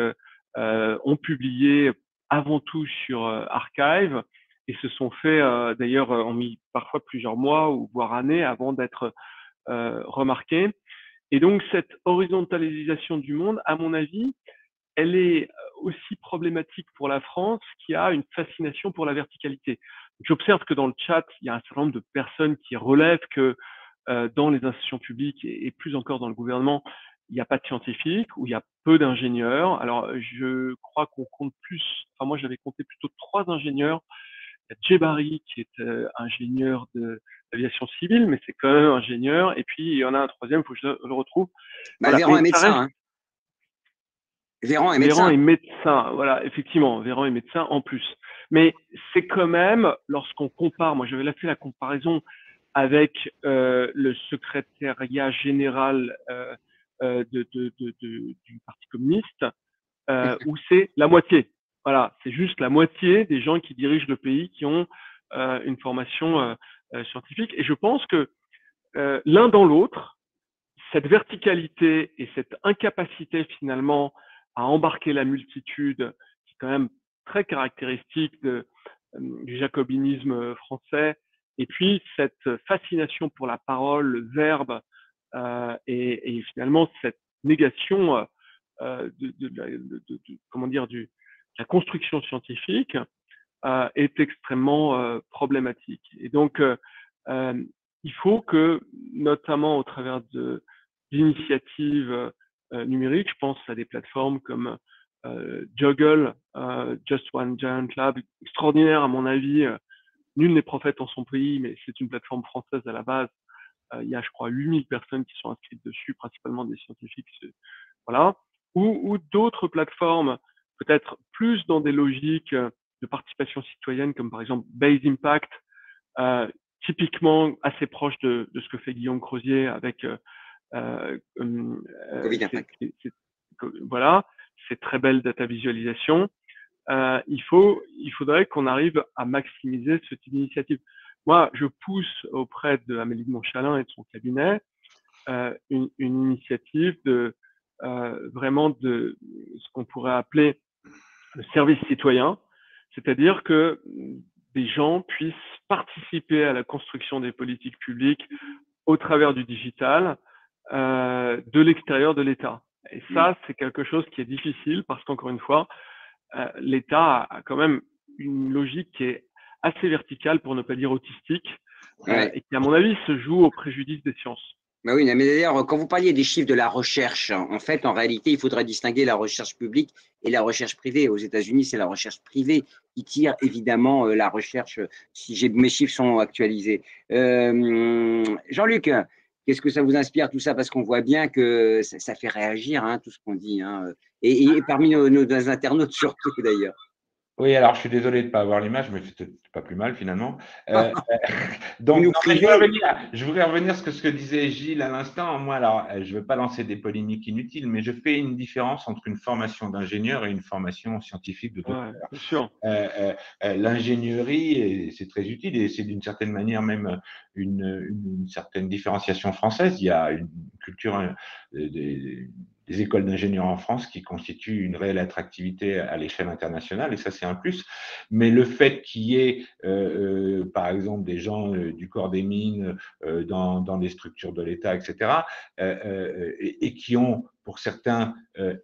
ont publié avant tout sur Archive et se sont fait, d'ailleurs, ont mis parfois plusieurs mois ou voire années avant d'être remarqués. Et donc, cette horizontalisation du monde, à mon avis, elle est aussi problématique pour la France qui a une fascination pour la verticalité. J'observe que dans le chat, il y a un certain nombre de personnes qui relèvent que dans les institutions publiques et plus encore dans le gouvernement, il n'y a pas de scientifiques ou il y a peu d'ingénieurs. Alors, je crois qu'on compte plus, enfin moi j'avais compté plutôt 3 ingénieurs. Il y a Djebari qui est ingénieur de l'aviation civile, mais c'est quand même ingénieur. Et puis il y en a un troisième, il faut que je le retrouve. Voilà, Véran est médecin. Véran est médecin. Véran est médecin, voilà, effectivement, Véran est médecin en plus. Mais c'est quand même, lorsqu'on compare, moi j'avais fait la comparaison avec le secrétariat général du Parti communiste, où c'est la moitié. Voilà, c'est juste la moitié des gens qui dirigent le pays qui ont une formation scientifique. Et je pense que l'un dans l'autre, cette verticalité et cette incapacité finalement à embarquer la multitude, qui est quand même très caractéristique du jacobinisme français, et puis cette fascination pour la parole, le verbe, et finalement cette négation comment dire, de la construction scientifique est extrêmement problématique. Et donc, il faut que, notamment au travers d'initiatives numériques, je pense à des plateformes comme Juggle, Just One Giant Lab, extraordinaire à mon avis. Nul n'est prophète en son pays, mais c'est une plateforme française à la base. Il y a, je crois, 8000 personnes qui sont inscrites dessus, principalement des scientifiques. Voilà. Ou d'autres plateformes, peut-être plus dans des logiques de participation citoyenne, comme par exemple Base Impact, typiquement assez proche de ce que fait Guillaume Crozier avec Covid Impact. Voilà, c'est très belle data visualisation. Il faudrait qu'on arrive à maximiser ce type d'initiative. moi, je pousse auprès de Amélie de Montchalin et de son cabinet une initiative de vraiment de ce qu'on pourrait appeler le service citoyen, c'est-à-dire que des gens puissent participer à la construction des politiques publiques au travers du digital, de l'extérieur de l'État. Et ça, c'est quelque chose qui est difficile parce qu'encore une fois, l'État a quand même une logique qui est assez verticale, pour ne pas dire autistique, Ouais. et qui, à mon avis, se joue au préjudice des sciences. Bah oui, mais d'ailleurs, quand vous parliez des chiffres de la recherche, en fait, en réalité, il faudrait distinguer la recherche publique et la recherche privée. Aux États-Unis, c'est la recherche privée qui tire évidemment la recherche, si mes chiffres sont actualisés. Jean-Luc, qu'est-ce que ça vous inspire tout ça? Parce qu'on voit bien que ça fait réagir, hein, tout ce qu'on dit, hein, et parmi nos internautes surtout d'ailleurs. Oui, alors je suis désolé de ne pas avoir l'image, mais c'est pas plus mal finalement. Vous nous Non, mais privez. je voudrais revenir sur ce que disait Gilles à l'instant. Moi, alors, je ne veux pas lancer des polémiques inutiles, mais je fais une différence entre une formation d'ingénieur et une formation scientifique de docteur. Ouais, bien sûr. L'ingénierie, c'est très utile et c'est d'une certaine manière même une certaine différenciation française. Il y a une culture des écoles d'ingénieurs en France qui constituent une réelle attractivité à l'échelle internationale, et ça c'est un plus. Mais le fait qu'il y ait, par exemple, des gens du corps des mines dans des structures de l'État, etc., et qui ont, pour certains,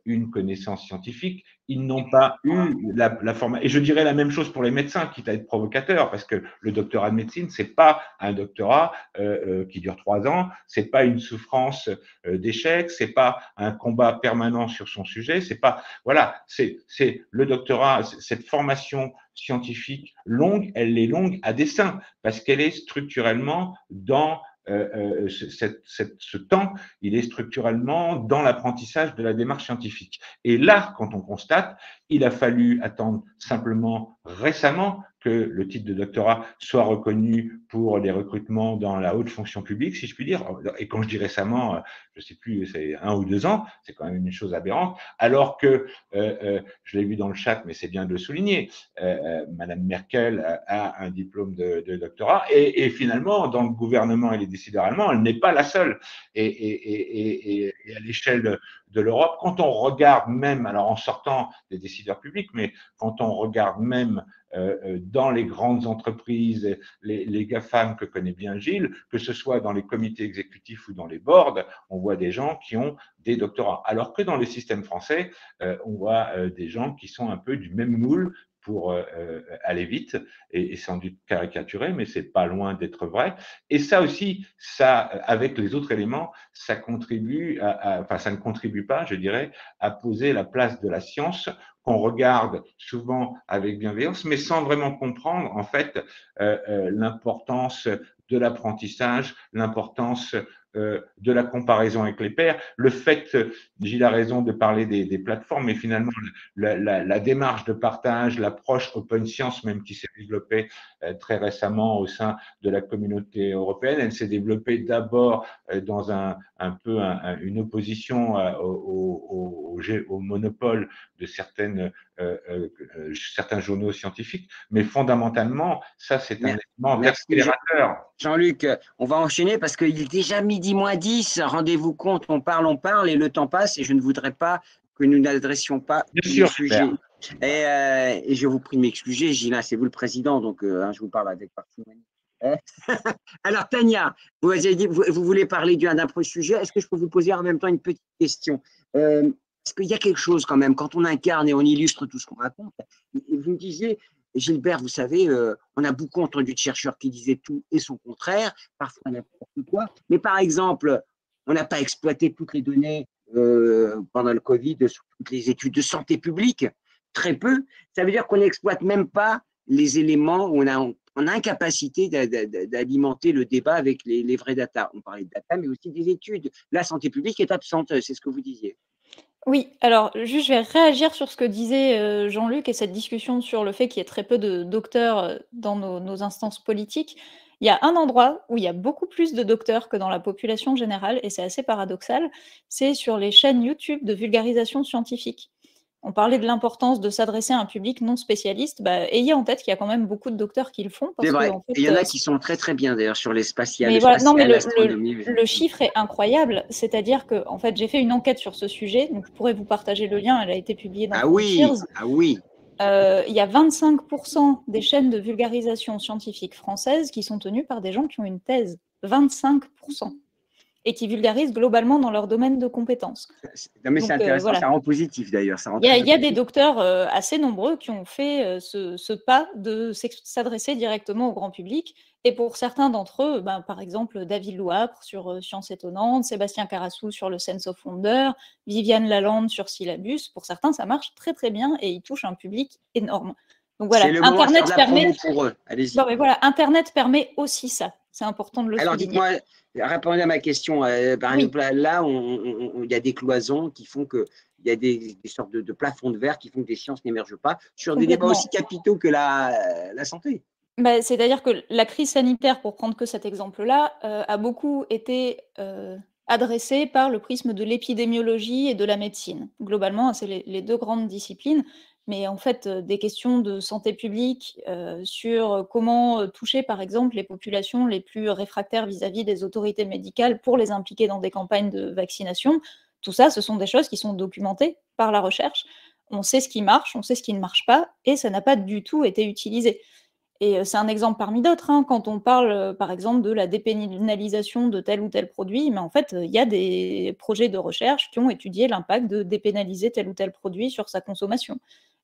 une connaissance scientifique, ils n'ont pas eu la formation. Et je dirais la même chose pour les médecins, quitte à être provocateur, parce que le doctorat de médecine, c'est pas un doctorat qui dure 3 ans, c'est pas une souffrance d'échec, c'est pas un combat permanent sur son sujet, c'est pas, voilà, c'est le doctorat, cette formation scientifique longue, elle est longue à dessein, parce qu'elle est structurellement dans ce temps, il est structurellement dans l'apprentissage de la démarche scientifique. Et là, quand on constate, il a fallu attendre simplement récemment que le titre de doctorat soit reconnu pour les recrutements dans la haute fonction publique, si je puis dire. Et quand je dis récemment, je ne sais plus, c'est 1 ou 2 ans, c'est quand même une chose aberrante, alors que, je l'ai vu dans le chat, mais c'est bien de le souligner, Madame Merkel a un diplôme de doctorat, et finalement, dans le gouvernement et les décideurs allemands, elle n'est pas la seule. Et à l'échelle de l'Europe, quand on regarde même, alors en sortant des décideurs publics, mais quand on regarde même dans les grandes entreprises, les GAFAM que connaît bien Gilles, que ce soit dans les comités exécutifs ou dans les boards, on voit des gens qui ont des doctorats. Alors que dans le système français, on voit des gens qui sont un peu du même moule pour aller vite, et sans doute caricaturé, mais c'est pas loin d'être vrai. Et ça aussi, ça, avec les autres éléments, ça contribue enfin, ça ne contribue pas, je dirais, à poser la place de la science qu'on regarde souvent avec bienveillance, mais sans vraiment comprendre, en fait, l'importance de l'apprentissage, l'importance de la comparaison avec les pairs, le fait, Gilles a raison de parler des plateformes, mais finalement, la démarche de partage, l'approche open science, même qui s'est développée très récemment au sein de la communauté européenne, elle s'est développée d'abord dans une opposition au monopole de certains journaux scientifiques, mais fondamentalement, ça c'est un élément accélérateur. Jean-Luc, on va enchaîner parce qu'il est déjà 12:10. Rendez-vous compte, on parle et le temps passe, et je ne voudrais pas que nous n'adressions pas le sujet. Et je vous prie de m'excuser, Gilles, c'est vous le président, donc je vous parle avec parcimonie. Alors, Tania, vous voulez parler d'un sujet. Est-ce que je peux vous poser en même temps une petite question? Est-ce qu'il y a quelque chose quand même, quand on incarne et on illustre tout ce qu'on raconte? Vous me disiez, Gilbert, vous savez, on a beaucoup entendu de chercheurs qui disaient tout et son contraire, parfois n'importe quoi. Mais par exemple, on n'a pas exploité toutes les données pendant le Covid sur toutes les études de santé publique, très peu. Ça veut dire qu'on n'exploite même pas les éléments où on a incapacité d'alimenter le débat avec les vrais data. On parlait de data, mais aussi des études. La santé publique est absente, c'est ce que vous disiez. Oui, alors juste je vais réagir sur ce que disait Jean-Luc et cette discussion sur le fait qu'il y ait très peu de docteurs dans nos instances politiques. Il y a un endroit où il y a beaucoup plus de docteurs que dans la population générale, et c'est assez paradoxal, c'est sur les chaînes YouTube de vulgarisation scientifique. On parlait de l'importance de s'adresser à un public non spécialiste. Ayez en tête qu'il y a quand même beaucoup de docteurs qui le font. C'est Parce vrai. que, en fait, Et il y en a qui sont très très bien d'ailleurs sur le spatial, mais voilà, non, mais l'astronomie. le chiffre est incroyable. C'est-à-dire que, en fait, j'ai fait une enquête sur ce sujet. Donc, je pourrais vous partager le lien. Elle a été publiée dans Frontiers. Ah oui. Il y a 25% des chaînes de vulgarisation scientifique françaises qui sont tenues par des gens qui ont une thèse. 25%. Et qui vulgarisent globalement dans leur domaine de compétences. Non, mais c'est intéressant, voilà. Ça rend positif d'ailleurs. Il y a des docteurs assez nombreux qui ont fait ce pas de s'adresser directement au grand public. Et pour certains d'entre eux, par exemple David Louapre sur Science étonnante, Sébastien Carassou sur le Sense of Wonder, Viviane Lalande sur Syllabus, pour certains ça marche très très bien et ils touchent un public énorme. Donc voilà, Internet permet pour eux. Allez-y. Non, mais voilà, Internet permet aussi ça. C'est important de le souligner. Alors dites-moi, répondez à ma question. Par exemple, là, il y a des cloisons qui font que il y a des sortes de plafonds de verre qui font que des sciences n'émergent pas sur des débats aussi capitaux que la santé. C'est-à-dire que la crise sanitaire, pour prendre que cet exemple-là, a beaucoup été adressée par le prisme de l'épidémiologie et de la médecine. Globalement, c'est les deux grandes disciplines. Mais en fait, des questions de santé publique sur comment toucher, par exemple, les populations les plus réfractaires vis-à-vis des autorités médicales pour les impliquer dans des campagnes de vaccination, tout ça, ce sont des choses qui sont documentées par la recherche. On sait ce qui marche, on sait ce qui ne marche pas, et ça n'a pas du tout été utilisé. Et c'est un exemple parmi d'autres, hein, quand on parle, par exemple, de la dépénalisation de tel ou tel produit, mais en fait, il y a des projets de recherche qui ont étudié l'impact de dépénaliser tel ou tel produit sur sa consommation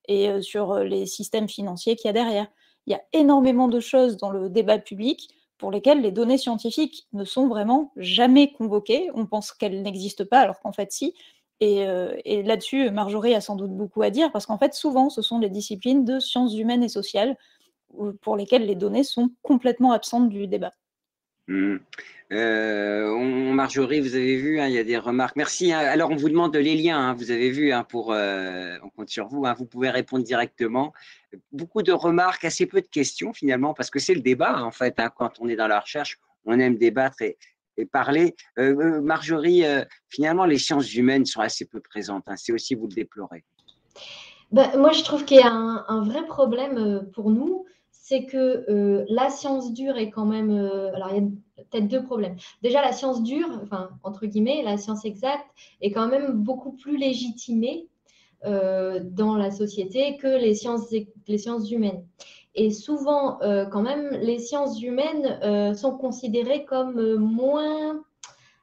et sur les systèmes financiers qu'il y a derrière. Il y a énormément de choses dans le débat public pour lesquelles les données scientifiques ne sont vraiment jamais convoquées. On pense qu'elles n'existent pas, alors qu'en fait, si. Et là-dessus, Marjorie a sans doute beaucoup à dire, parce qu'en fait, souvent, ce sont les disciplines de sciences humaines et sociales pour lesquelles les données sont complètement absentes du débat. Marjorie, vous avez vu, il y a des remarques. Merci. Alors, on vous demande les liens, vous avez vu, on compte sur vous, vous pouvez répondre directement. Beaucoup de remarques, assez peu de questions finalement, parce que c'est le débat en fait. Quand on est dans la recherche, on aime débattre et parler. Marjorie, finalement, les sciences humaines sont assez peu présentes. C'est aussi, vous le déplorez. Moi, je trouve qu'il y a un vrai problème pour nous. C'est que la science dure est quand même… alors, il y a peut-être deux problèmes. Déjà, la science dure, enfin, entre guillemets, la science exacte est quand même beaucoup plus légitimée dans la société que les sciences humaines. Et souvent, quand même, les sciences humaines sont considérées comme moins…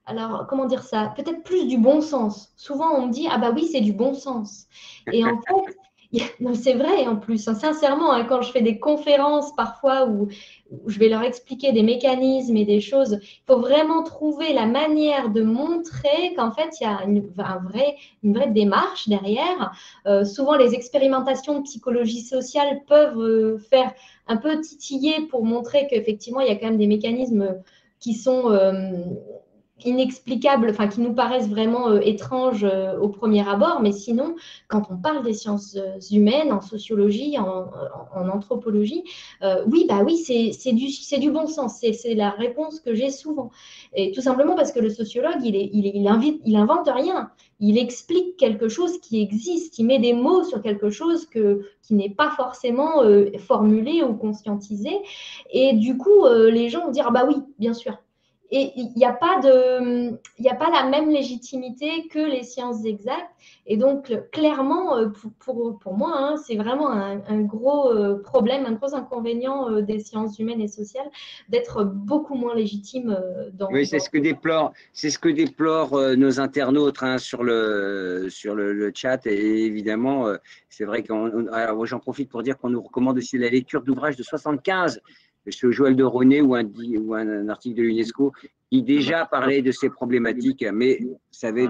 Alors, comment dire ça? Peut-être plus du bon sens. Souvent, on me dit, ah bah oui, c'est du bon sens. Et en fait, c'est vrai en plus, sincèrement, quand je fais des conférences parfois où je vais leur expliquer des mécanismes et des choses, il faut vraiment trouver la manière de montrer qu'en fait, il y a une vraie démarche derrière. Souvent, les expérimentations de psychologie sociale peuvent faire un peu titiller pour montrer qu'effectivement, il y a quand même des mécanismes qui sont inexplicables, enfin qui nous paraissent vraiment étranges au premier abord, mais sinon, quand on parle des sciences humaines, en sociologie, en anthropologie, oui, c'est du bon sens, c'est la réponse que j'ai souvent. Et tout simplement parce que le sociologue, il invente rien, il explique quelque chose qui existe, il met des mots sur quelque chose qui n'est pas forcément formulé ou conscientisé, et du coup, les gens vont dire, ah bah oui, bien sûr. Et il n'y a pas la même légitimité que les sciences exactes. Et donc, clairement, pour moi, c'est vraiment un gros problème, un gros inconvénient des sciences humaines et sociales d'être beaucoup moins légitimes Oui, c'est ce que déplorent nos internautes sur le chat. Et évidemment, c'est vrai alors j'en profite pour dire qu'on nous recommande aussi la lecture d'ouvrages de 75. Sur Joël de Roné ou un article de l'UNESCO qui déjà parlait de ces problématiques, mais vous savez,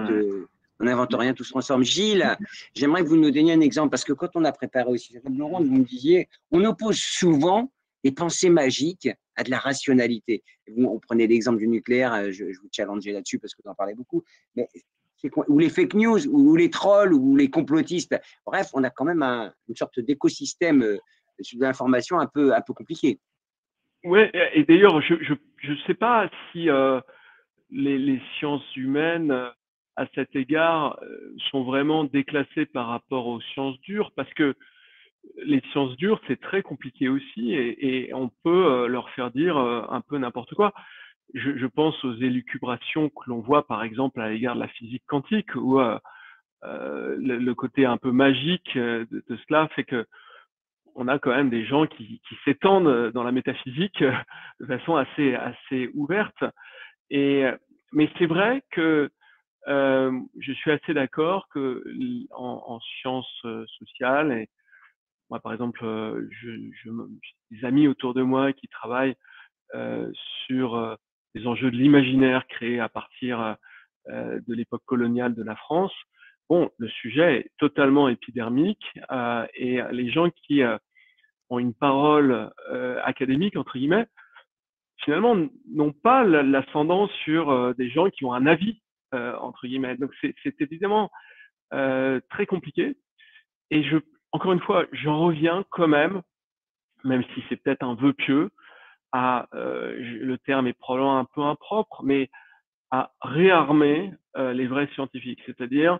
on n'invente rien, tout se transforme. Gilles, j'aimerais que vous nous donniez un exemple, parce que quand on a préparé aussi cette table ronde, vous me disiez, on oppose souvent des pensées magiques à de la rationalité. On prenait l'exemple du nucléaire, je vous challengeais là-dessus parce que vous en parlez beaucoup, mais ou les fake news, ou les trolls, ou les complotistes. Bref, on a quand même une sorte d'écosystème de l'information un peu compliqué. Ouais, et d'ailleurs, je sais pas si les sciences humaines à cet égard, sont vraiment déclassés par rapport aux sciences dures, parce que les sciences dures, c'est très compliqué aussi, et on peut leur faire dire un peu n'importe quoi. Je pense aux élucubrations que l'on voit, par exemple, à l'égard de la physique quantique, où le côté un peu magique de cela fait que on a quand même des gens qui s'étendent dans la métaphysique de façon assez ouverte. Mais c'est vrai que je suis assez d'accord que en sciences sociales, et moi par exemple, j'ai des amis autour de moi qui travaillent sur les enjeux de l'imaginaire créé à partir de l'époque coloniale de la France. Bon, le sujet est totalement épidermique, et les gens qui ont une parole académique, entre guillemets, finalement, n'ont pas l'ascendant sur des gens qui ont un avis, entre guillemets. Donc, c'est évidemment très compliqué. Et encore une fois, j'en reviens quand même si c'est peut-être un vœu pieux, le terme est probablement un peu impropre, mais à réarmer les vrais scientifiques, c'est-à-dire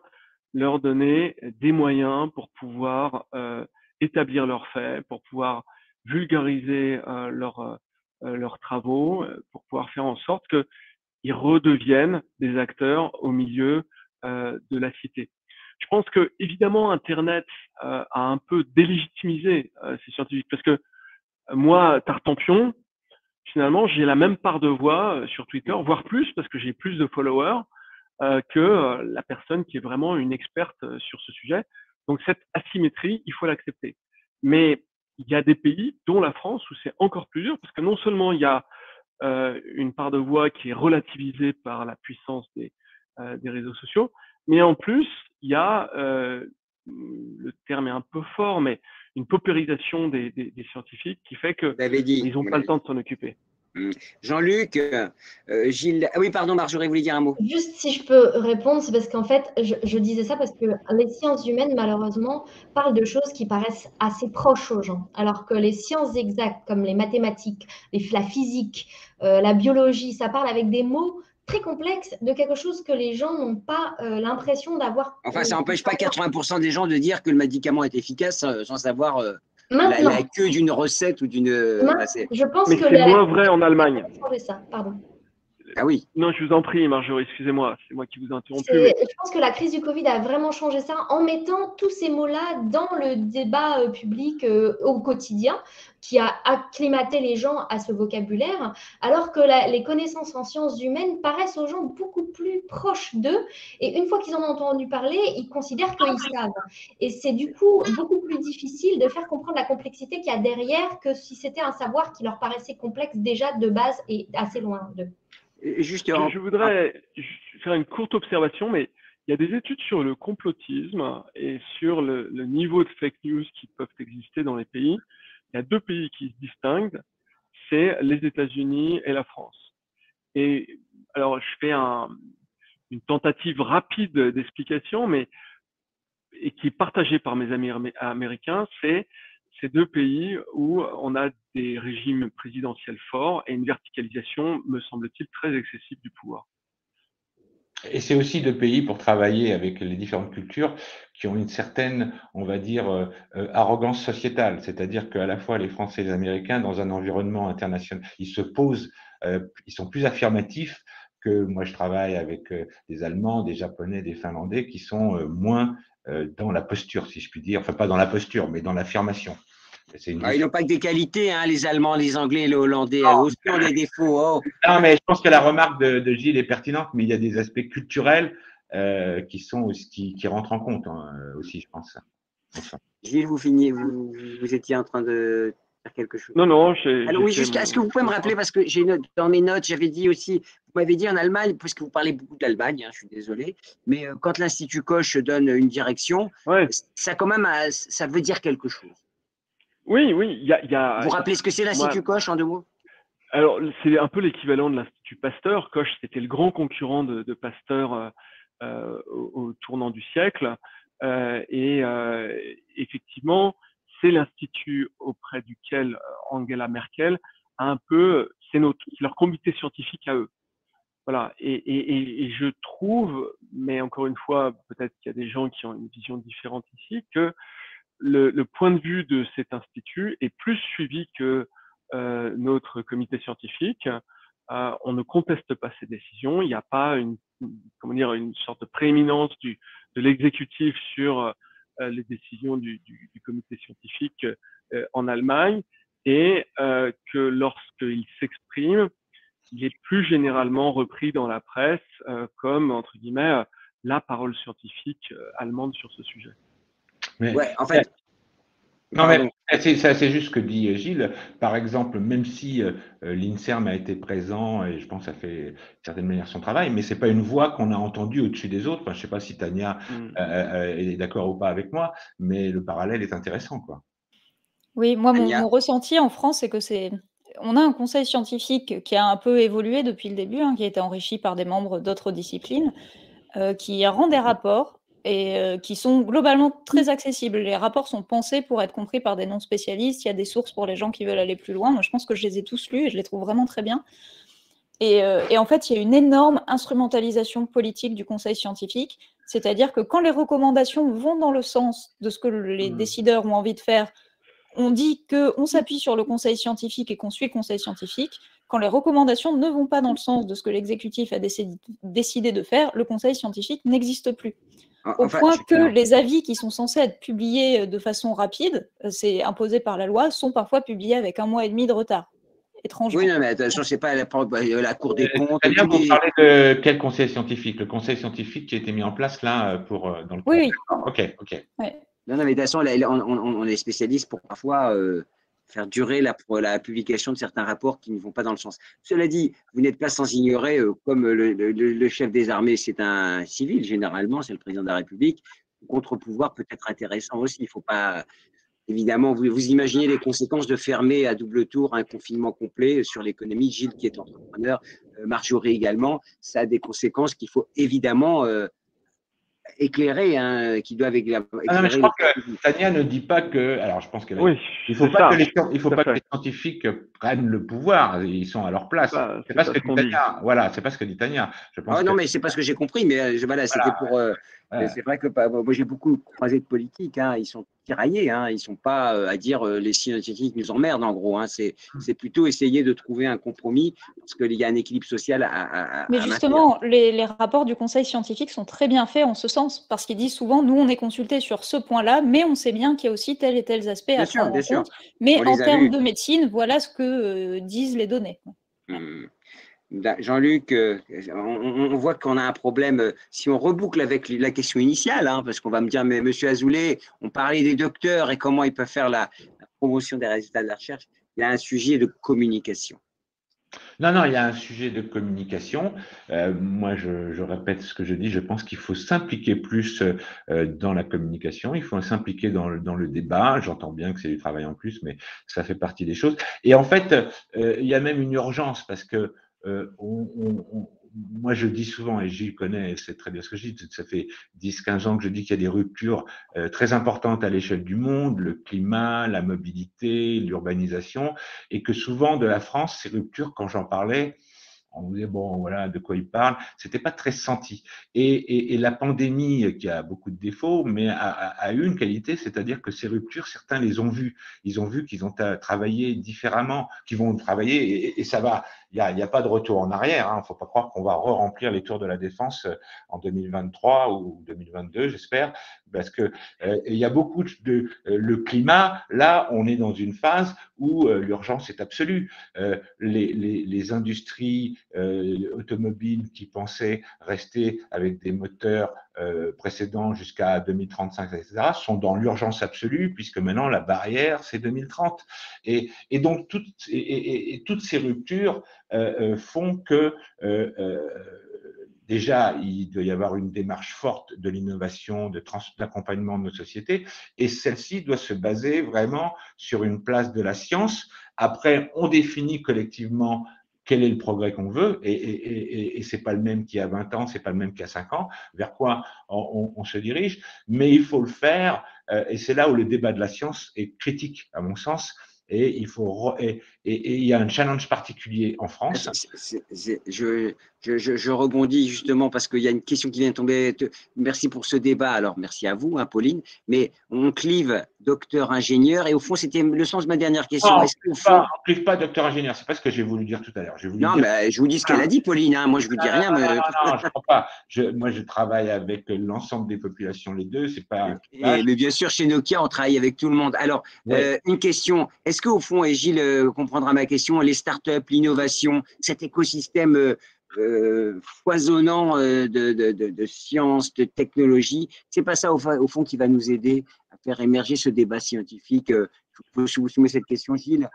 leur donner des moyens pour pouvoir établir leurs faits, pour pouvoir vulgariser leurs travaux, pour pouvoir faire en sorte qu'ils redeviennent des acteurs au milieu de la cité. Je pense que évidemment Internet a un peu délégitimisé ces scientifiques, parce que moi, Tartampion, finalement, j'ai la même part de voix sur Twitter, voire plus, parce que j'ai plus de followers que la personne qui est vraiment une experte sur ce sujet. Donc cette asymétrie, il faut l'accepter. Mais il y a des pays, dont la France, où c'est encore plus dur, parce que non seulement il y a une part de voix qui est relativisée par la puissance des réseaux sociaux, mais en plus, il y a, le terme est un peu fort, mais une paupérisation des scientifiques qui fait qu'ils n'ont pas le temps de s'en occuper. Jean-Luc, Gilles. Ah oui, pardon, Marjorie, vous voulez dire un mot? Juste si je peux répondre, c'est parce qu'en fait, je disais ça parce que les sciences humaines, malheureusement, parlent de choses qui paraissent assez proches aux gens, alors que les sciences exactes, comme les mathématiques, la physique, la biologie, ça parle avec des mots très complexes de quelque chose que les gens n'ont pas l'impression d'avoir. Enfin, ça n'empêche pas 80% des gens de dire que le médicament est efficace sans savoir Maintenant, la queue d'une recette ou d'une. je pense Mais que c'est moins vrai en Allemagne. Ça, pardon. Ah oui. Non, je vous en prie, Marjorie, excusez-moi, c'est moi qui vous ai interrompu. Je pense que la crise du Covid a vraiment changé ça en mettant tous ces mots-là dans le débat public au quotidien, qui a acclimaté les gens à ce vocabulaire, alors que les connaissances en sciences humaines paraissent aux gens beaucoup plus proches d'eux. Et une fois qu'ils en ont entendu parler, ils considèrent qu'ils savent. Et c'est du coup beaucoup plus difficile de faire comprendre la complexité qu'il y a derrière que si c'était un savoir qui leur paraissait complexe déjà de base et assez loin d'eux. Je voudrais faire une courte observation, mais il y a des études sur le complotisme et sur le niveau de fake news qui peuvent exister dans les pays. Il y a deux pays qui se distinguent, c'est les États-Unis et la France. Et alors, je fais une tentative rapide d'explication, et qui est partagée par mes amis américains, c'est ces deux pays où on a des régimes présidentiels forts et une verticalisation, me semble-t-il, très excessive du pouvoir. Et c'est aussi deux pays pour travailler avec les différentes cultures qui ont une certaine, on va dire, arrogance sociétale. C'est-à-dire qu'à la fois les Français et les Américains, dans un environnement international, ils se posent, ils sont plus affirmatifs que moi je travaille avec des Allemands, des Japonais, des Finlandais qui sont moins dans la posture, si je puis dire. Enfin, pas dans la posture, mais dans l'affirmation. Ils n'ont pas que des qualités, hein, les Allemands, les Anglais, les Hollandais, aussi ont des défauts. Oh. Non, mais je pense que la remarque de Gilles est pertinente, mais il y a des aspects culturels qui rentrent en compte aussi, je pense. Enfin. Gilles, vous étiez en train de faire quelque chose. Non. Alors oui, juste, est-ce que vous pouvez me rappeler, parce que dans mes notes, j'avais dit aussi, vous m'avez dit en Allemagne, parce que vous parlez beaucoup de l'Allemagne, hein, je suis désolé, mais quand l'Institut Koch donne une direction, ça quand même, ça veut dire quelque chose. Oui, il y a. Vous rappelez ce que c'est l'Institut Koch en deux mots? Alors, c'est un peu l'équivalent de l'Institut Pasteur. Koch, c'était le grand concurrent de Pasteur au tournant du siècle. Effectivement, c'est l'institut auprès duquel Angela Merkel a un peu, c'est leur comité scientifique à eux. Voilà. Et je trouve, mais encore une fois, peut-être qu'il y a des gens qui ont une vision différente ici, que le point de vue de cet institut est plus suivi que notre comité scientifique. On ne conteste pas ces décisions. Il n'y a pas comment dire, une sorte de prééminence de l'exécutif sur les décisions du comité scientifique en Allemagne, et que lorsqu'il s'exprime, il est plus généralement repris dans la presse comme, entre guillemets, la parole scientifique allemande sur ce sujet. Mais, Ouais, en fait, non, mais pardon. c'est juste ce que dit Gilles. Par exemple, même si l'INSERM a été présent, et je pense que ça fait d'une certaine manière son travail, mais c'est pas une voix qu'on a entendue au-dessus des autres. Enfin, je sais pas si Tania est d'accord ou pas avec moi, mais le parallèle est intéressant, quoi. Oui, moi, Tania. mon ressenti en France, c'est que on a un conseil scientifique qui a un peu évolué depuis le début, qui a été enrichi par des membres d'autres disciplines, qui rend des rapports et qui sont globalement très accessibles. Les rapports sont pensés pour être compris par des non-spécialistes. Il y a des sources pour les gens qui veulent aller plus loin. Moi, je pense que je les ai tous lus et je les trouve vraiment très bien. Et en fait, il y a une énorme instrumentalisation politique du conseil scientifique, c'est-à-dire que quand les recommandations vont dans le sens de ce que les décideurs ont envie de faire, on dit qu'on s'appuie sur le conseil scientifique et qu'on suit le conseil scientifique. Quand les recommandations ne vont pas dans le sens de ce que l'exécutif a décidé de faire, le conseil scientifique n'existe plus. Au point que les avis qui sont censés être publiés de façon rapide, c'est imposé par la loi, sont parfois publiés avec 1 mois et demi de retard. Étrangement. Oui, non, mais attention, c'est pas la Cour des comptes. Tania, vous parlez de quel conseil scientifique? Le conseil scientifique qui a été mis en place là dans le. Oui. Ok. Ouais. Non, mais de toute façon, on est spécialiste pour parfois faire durer la publication de certains rapports qui ne vont pas dans le sens. Cela dit, vous n'êtes pas sans ignorer, comme le chef des armées, c'est un civil, généralement, c'est le président de la République, le contre-pouvoir peut être intéressant aussi. Il ne faut pas, évidemment, vous imaginez les conséquences de fermer à double tour un confinement complet sur l'économie. Gilles, qui est entrepreneur, Marjorie également, ça a des conséquences qu'il faut évidemment éclairés, qui doivent éclairer. Non, mais je crois que Tania ne dit pas que. Alors, je pense qu'elle. Oui, il ne faut pas que les scientifiques prennent le pouvoir. Ils sont à leur place. C'est pas ce que dit Tania. Voilà, c'est pas ce que dit Tania. Je pense non, mais c'est pas ce que j'ai compris. Mais voilà, c'était pour. C'est vrai que moi, j'ai beaucoup croisé de politiques. Ils sont tiraillés. Ils sont pas à dire les scientifiques nous emmerdent, en gros. C'est plutôt essayer de trouver un compromis parce qu'il y a un équilibre social Mais justement, les rapports du conseil scientifique sont très bien faits en ce sens, parce qu'ils disent souvent, nous, on est consultés sur ce point-là, mais on sait bien qu'il y a aussi tel et tel aspect à prendre en compte. Mais en termes de médecine, voilà ce que disent les données. Jean-Luc, on voit qu'on a un problème. Si on reboucle avec la question initiale, parce qu'on va me dire, mais Monsieur Azoulay, on parlait des docteurs et comment ils peuvent faire la promotion des résultats de la recherche, il y a un sujet de communication. Non, il y a un sujet de communication. Moi, je répète ce que je dis. Je pense qu'il faut s'impliquer plus dans la communication. Il faut s'impliquer dans le débat. J'entends bien que c'est du travail en plus, mais ça fait partie des choses. Et en fait, il y a même une urgence parce que moi, je dis souvent, et Gilles connaît, c'est très bien ce que je dis, ça fait 10-15 ans que je dis qu'il y a des ruptures très importantes à l'échelle du monde, le climat, la mobilité, l'urbanisation, et que souvent de la France, ces ruptures, quand j'en parlais, on disait, bon, voilà, de quoi il parle, c'était pas très senti. Et la pandémie, qui a beaucoup de défauts, mais a eu une qualité, c'est-à-dire que ces ruptures, certains les ont vues. Ils ont vu qu'ils ont travaillé différemment, qu'ils vont travailler, et ça va. Il n'y a pas de retour en arrière. Il ne faut pas croire qu'on va remplir les tours de la Défense en 2023 ou 2022, j'espère, parce que il y a beaucoup de le climat. Là, on est dans une phase où l'urgence est absolue. Les industries automobiles qui pensaient rester avec des moteurs précédents jusqu'à 2035, etc., sont dans l'urgence absolue, puisque maintenant la barrière, c'est 2030. Et donc, toutes ces ruptures font que déjà, il doit y avoir une démarche forte de l'innovation, d'accompagnement de nos sociétés, et celle-ci doit se baser vraiment sur une place de la science. Après, on définit collectivement quel est le progrès qu'on veut, et c'est pas le même qu'il y a 20 ans, c'est pas le même qu'il y a 5 ans, vers quoi on se dirige, mais il faut le faire, et c'est là où le débat de la science est critique, à mon sens. et il y a un challenge particulier en France. Je rebondis justement parce qu'il y a une question qui vient de tomber. Merci pour ce débat. Alors, merci à vous, hein, Pauline. Mais on clive docteur-ingénieur. Et au fond, c'était le sens de ma dernière question. Non, on ne clive pas docteur-ingénieur. Ce n'est pas ce que j'ai voulu dire tout à l'heure. Non, mais je vous dis ce qu'elle a dit, Pauline. Hein. Moi, je ne vous dis rien. Non, je ne crois pas. Moi, je travaille avec l'ensemble des populations, les deux. C'est pas. Mais bien sûr, chez Nokia, on travaille avec tout le monde. Alors, une question. Est-ce qu'au fond, et Gilles comprendra ma question, les startups, l'innovation, cet écosystème foisonnant de sciences, de technologies, c'est pas ça au fond qui va nous aider à faire émerger ce débat scientifique? Je vous soumets cette question, Gilles.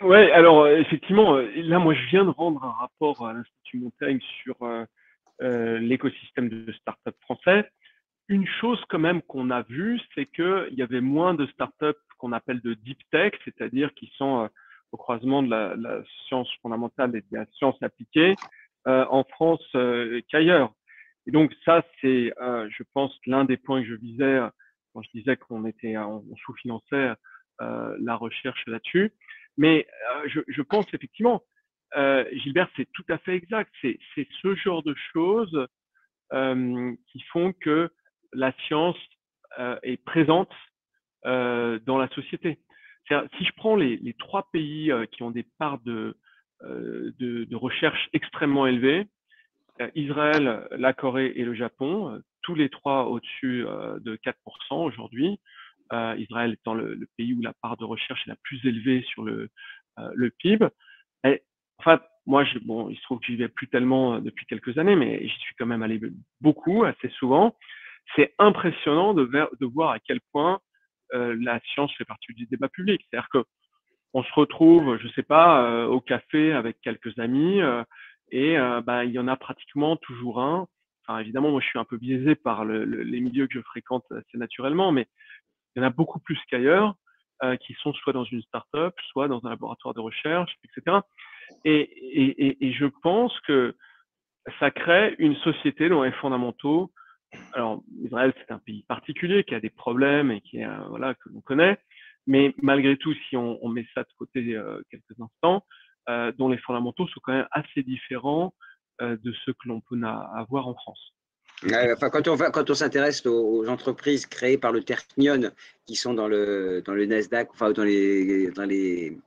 Oui, alors effectivement, là, moi, je viens de rendre un rapport à l'Institut Montaigne sur l'écosystème de start-up français. Une chose quand même qu'on a vue, c'est qu'il y avait moins de start-up qu'on appelle de deep tech, c'est-à-dire qui sont au croisement de la science fondamentale et de la science appliquée en France qu'ailleurs. Et donc ça, c'est, je pense, l'un des points que je visais quand je disais qu'on sous-finançait la recherche là-dessus. Mais je pense effectivement, Gilbert, c'est tout à fait exact. C'est ce genre de choses qui font que la science est présente dans la société. Si je prends les 3 pays qui ont des parts de recherche extrêmement élevées, Israël, la Corée et le Japon, tous les 3 au-dessus de 4% aujourd'hui. Israël étant le pays où la part de recherche est la plus élevée sur le PIB. Et, enfin, moi, il se trouve que j'y vais plus tellement depuis quelques années, mais j'y suis quand même allé beaucoup, assez souvent. C'est impressionnant de voir à quel point la science fait partie du débat public. C'est-à-dire que on se retrouve, je sais pas, au café avec quelques amis et il y en a pratiquement toujours un. Enfin, évidemment, moi, je suis un peu biaisé par les milieux que je fréquente assez naturellement, mais il y en a beaucoup plus qu'ailleurs qui sont soit dans une start-up, soit dans un laboratoire de recherche, etc. Et je pense que ça crée une société dont les fondamentaux. Alors, Israël, c'est un pays particulier qui a des problèmes et qui que l'on connaît, mais malgré tout, si on met ça de côté quelques instants, dont les fondamentaux sont quand même assez différents de ceux que l'on peut avoir en France. Enfin, quand on s'intéresse aux entreprises créées par le Technion qui sont dans le Nasdaq, enfin dans les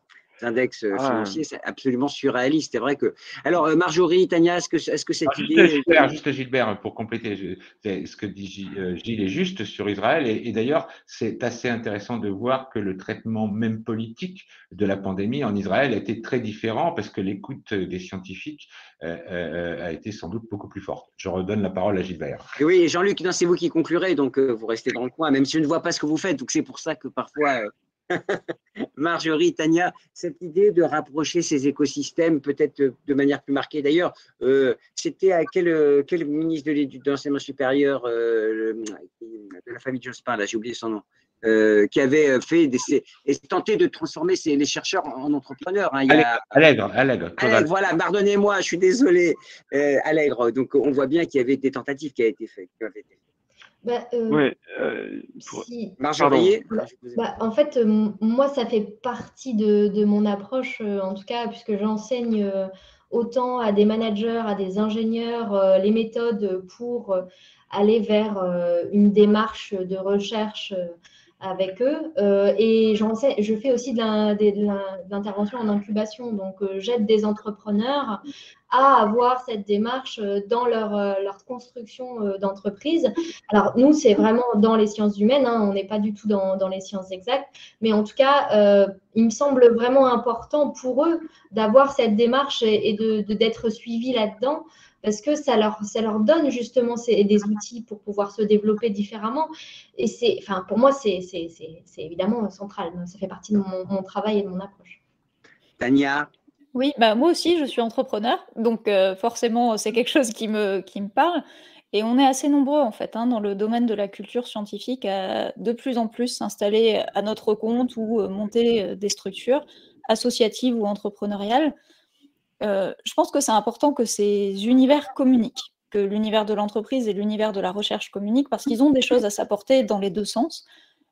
index financiers, c'est absolument surréaliste. C'est vrai que. Alors, Marjorie, Tania, est-ce que cette idée. Juste Gilbert, pour compléter, ce que dit Gilles est juste sur Israël. Et d'ailleurs, c'est assez intéressant de voir que le traitement même politique de la pandémie en Israël a été très différent parce que l'écoute des scientifiques a été sans doute beaucoup plus forte. Je redonne la parole à Gilbert. Et oui, Jean-Luc, c'est vous qui conclurez, donc vous restez dans le coin, même si je ne vois pas ce que vous faites. Donc c'est pour ça que parfois. Marjorie, Tania, cette idée de rapprocher ces écosystèmes, peut-être de manière plus marquée d'ailleurs, c'était à quel ministre de l'enseignement supérieur de la famille Jospin, là j'ai oublié son nom, qui avait tenté de transformer les chercheurs en entrepreneurs. Hein. Allègre. Voilà, pardonnez-moi, je suis désolé. Allègre, donc on voit bien qu'il y avait des tentatives qui avaient été faites. Marjorie, en fait, moi, ça fait partie de mon approche, en tout cas, puisque j'enseigne autant à des managers, à des ingénieurs, les méthodes pour aller vers une démarche de recherche avec eux. Et je fais aussi de l'intervention en incubation. Donc, j'aide des entrepreneurs à avoir cette démarche dans leur construction d'entreprise. Alors, nous, c'est vraiment dans les sciences humaines. Hein, on n'est pas du tout dans les sciences exactes. Mais en tout cas, il me semble vraiment important pour eux d'avoir cette démarche et d'être suivis là-dedans, parce que ça leur donne justement des outils pour pouvoir se développer différemment. Et pour moi, c'est évidemment central. Ça fait partie de mon travail et de mon approche. Tania? Oui, moi aussi, je suis entrepreneur. Donc, forcément, c'est quelque chose qui me parle. Et on est assez nombreux, en fait, dans le domaine de la culture scientifique à de plus en plus s'installer à notre compte ou monter des structures associatives ou entrepreneuriales. Je pense que c'est important que ces univers communiquent, que l'univers de l'entreprise et l'univers de la recherche communiquent, parce qu'ils ont des choses à s'apporter dans les deux sens.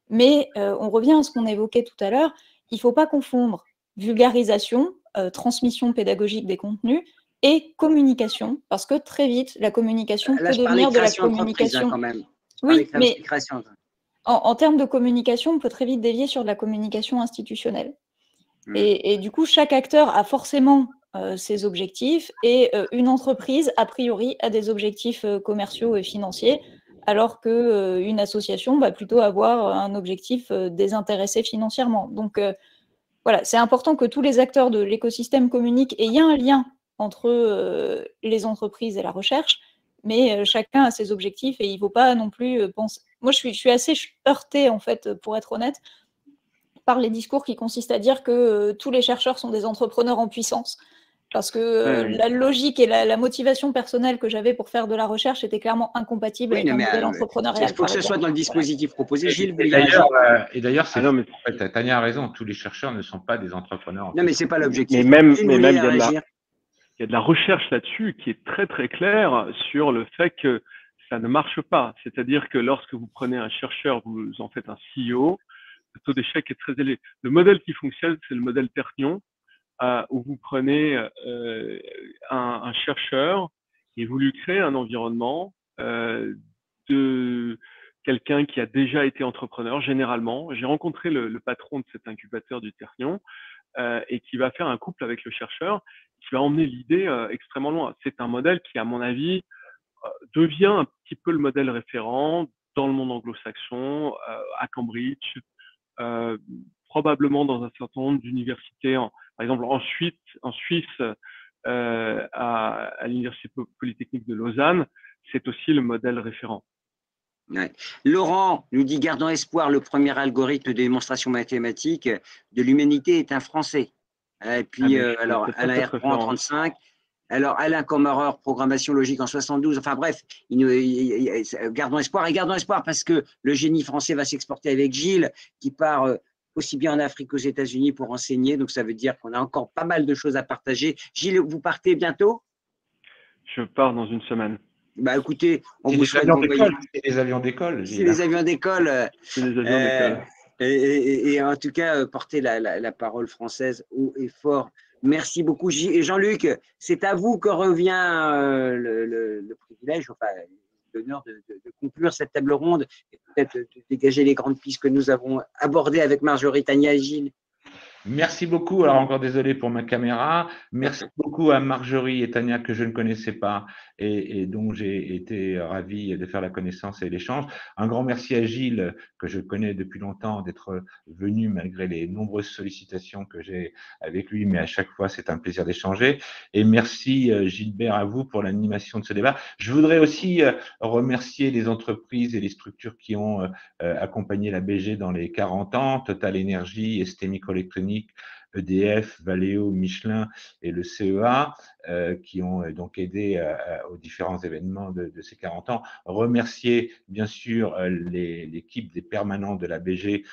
Mais on revient à ce qu'on évoquait tout à l'heure, il ne faut pas confondre vulgarisation, transmission pédagogique des contenus et communication, parce que très vite, la communication Là, peut je parlais devenir de la création d'entreprise communication. quand même. Oui, mais Création. en termes de communication, on peut très vite dévier sur de la communication institutionnelle. Et du coup, chaque acteur a forcément ses objectifs et une entreprise, a priori, a des objectifs commerciaux et financiers, alors qu'une association va plutôt avoir un objectif désintéressé financièrement. Donc, voilà, c'est important que tous les acteurs de l'écosystème communiquent et il y a un lien entre les entreprises et la recherche, mais chacun a ses objectifs et il ne faut pas non plus penser… Moi, je suis assez heurtée, en fait, pour être honnête, par les discours qui consistent à dire que tous les chercheurs sont des entrepreneurs en puissance. Parce que la logique et la motivation personnelle que j'avais pour faire de la recherche était clairement incompatible avec un modèle entrepreneurial. Il faut que ce soit dans le dispositif proposé. Gilles, et d'ailleurs, Tania a raison, tous les chercheurs ne sont pas des entrepreneurs. Non, mais ce n'est pas l'objectif. Mais même, il y a de la recherche là-dessus qui est très très claire sur le fait que ça ne marche pas. C'est-à-dire que lorsque vous prenez un chercheur, vous en faites un CEO, le taux d'échec est très élevé. Le modèle qui fonctionne, c'est le modèle Perthion, où vous prenez un chercheur et vous lui créez un environnement de quelqu'un qui a déjà été entrepreneur, généralement. J'ai rencontré le patron de cet incubateur du Perthion et qui va faire un couple avec le chercheur, qui va emmener l'idée extrêmement loin. C'est un modèle qui, à mon avis, devient un petit peu le modèle référent dans le monde anglo-saxon, à Cambridge, probablement dans un certain nombre d'universités, par exemple en Suisse, à l'Université Polytechnique de Lausanne, c'est aussi le modèle référent. Ouais. Laurent nous dit, gardons espoir, le premier algorithme de démonstration mathématique de l'humanité est un Français. Et puis, alors, Alain Hertrand en 35, alors Alain Commerer, programmation logique en 72, enfin bref, gardons espoir, et gardons espoir parce que le génie français va s'exporter avec Gilles, qui part aussi bien en Afrique qu'aux États-Unis pour enseigner, donc ça veut dire qu'on a encore pas mal de choses à partager. Gilles, vous partez bientôt? Je pars dans une semaine. Bah écoutez, on vous souhaite C'est des avions d'école. C'est des avions d'école. C'est des avions d'école. Et en tout cas, porter la parole française haut et fort. Merci beaucoup. Jean-Luc, c'est à vous que revient le privilège, enfin l'honneur de conclure cette table ronde et peut-être de dégager les grandes pistes que nous avons abordées avec Marjorie, Tania et Gilles. Merci beaucoup. Alors encore désolé pour ma caméra. Merci beaucoup à Marjorie et Tania que je ne connaissais pas et dont j'ai été ravi de faire la connaissance et l'échange. Un grand merci à Gilles que je connais depuis longtemps d'être venu malgré les nombreuses sollicitations que j'ai avec lui, mais à chaque fois c'est un plaisir d'échanger. Et merci Gilbert à vous pour l'animation de ce débat. Je voudrais aussi remercier les entreprises et les structures qui ont accompagné la BG dans les 40 ans, Total Energy, ST Microelectronics, EDF, Valeo, Michelin et le CEA qui ont donc aidé aux différents événements de ces 40 ans. Remercier bien sûr l'équipe des permanents de la BG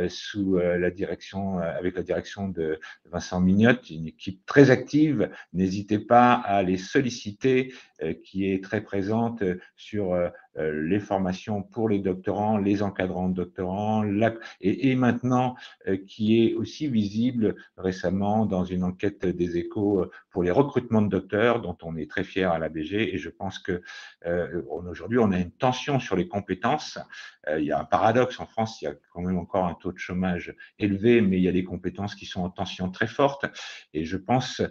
sous la direction, avec la direction de Vincent Mignotte, une équipe très active. N'hésitez pas à les solliciter, qui est très présente sur les formations pour les doctorants, les encadrants de doctorants, et maintenant qui est aussi visible récemment dans une enquête des Échos pour les recrutements de docteurs, dont on est très fiers à la BG. Et je pense que aujourd'hui, on a une tension sur les compétences. Il y a un paradoxe en France, il y a quand même encore un taux de chômage élevé, mais il y a des compétences qui sont en tension très forte. Et je pense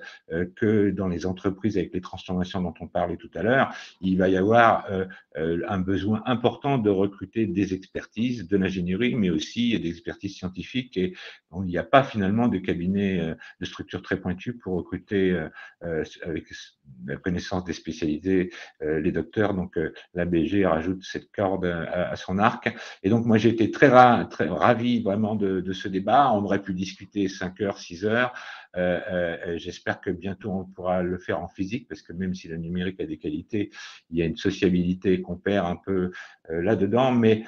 que dans les entreprises avec les transformations dont on parlait tout à l'heure, il va y avoir un besoin important de recruter des expertises, de l'ingénierie, mais aussi des expertises scientifiques. Et il n'y a pas finalement de cabinet de structure très pointue pour recruter avec la connaissance des spécialités les docteurs. Donc la BG rajoute cette corde à son arc. Et donc moi j'ai été très ravi vraiment de ce débat. On aurait pu discuter 5 heures, 6 heures. J'espère que bientôt on pourra le faire en physique, parce que même si le numérique a des qualités, il y a une sociabilité qu'on perd un peu là-dedans. Mais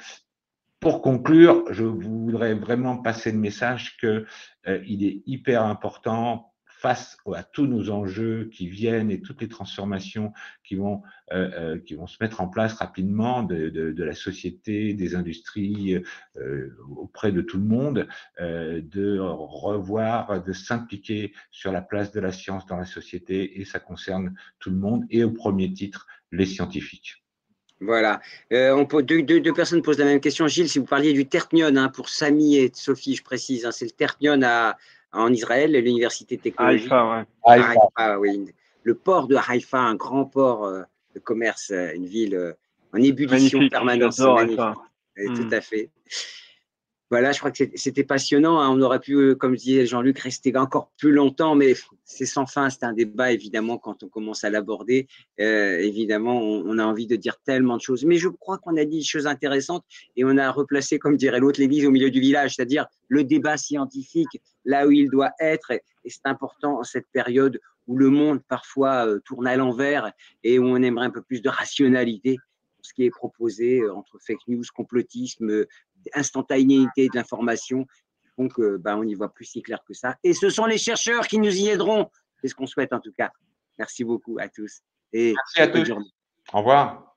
pour conclure, je voudrais vraiment passer le message qu'il est hyper important, face à tous nos enjeux qui viennent et toutes les transformations qui vont se mettre en place rapidement de la société, des industries, auprès de tout le monde, de revoir, de s'impliquer sur la place de la science dans la société, et ça concerne tout le monde, et au premier titre, les scientifiques. Voilà. Deux personnes posent la même question. Gilles, si vous parliez du Tertnion, hein, pour Samy et Sophie, je précise, hein, c'est le Tertnion en Israël, l'université technologique. Haïfa, ouais. Haïfa, oui. Le port de Haïfa, un grand port de commerce, une ville en ébullition Magnifique, permanente. j'adore Magnifique. Haïfa. Tout à fait. Voilà, je crois que c'était passionnant, hein. On aurait pu, comme disait Jean-Luc, rester encore plus longtemps, mais c'est sans fin. C'est un débat, évidemment, quand on commence à l'aborder. Évidemment, on a envie de dire tellement de choses. Mais je crois qu'on a dit des choses intéressantes et on a replacé, comme dirait l'autre, l'église au milieu du village, c'est-à-dire le débat scientifique là où il doit être. Et c'est important en cette période où le monde, parfois, tourne à l'envers et où on aimerait un peu plus de rationalité pour ce qui est proposé entre fake news, complotisme, instantanéité de l'information qui font que on y voit plus si clair que ça. Et ce sont les chercheurs qui nous y aideront. C'est ce qu'on souhaite en tout cas. Merci beaucoup à tous. Et merci à tous. Au revoir.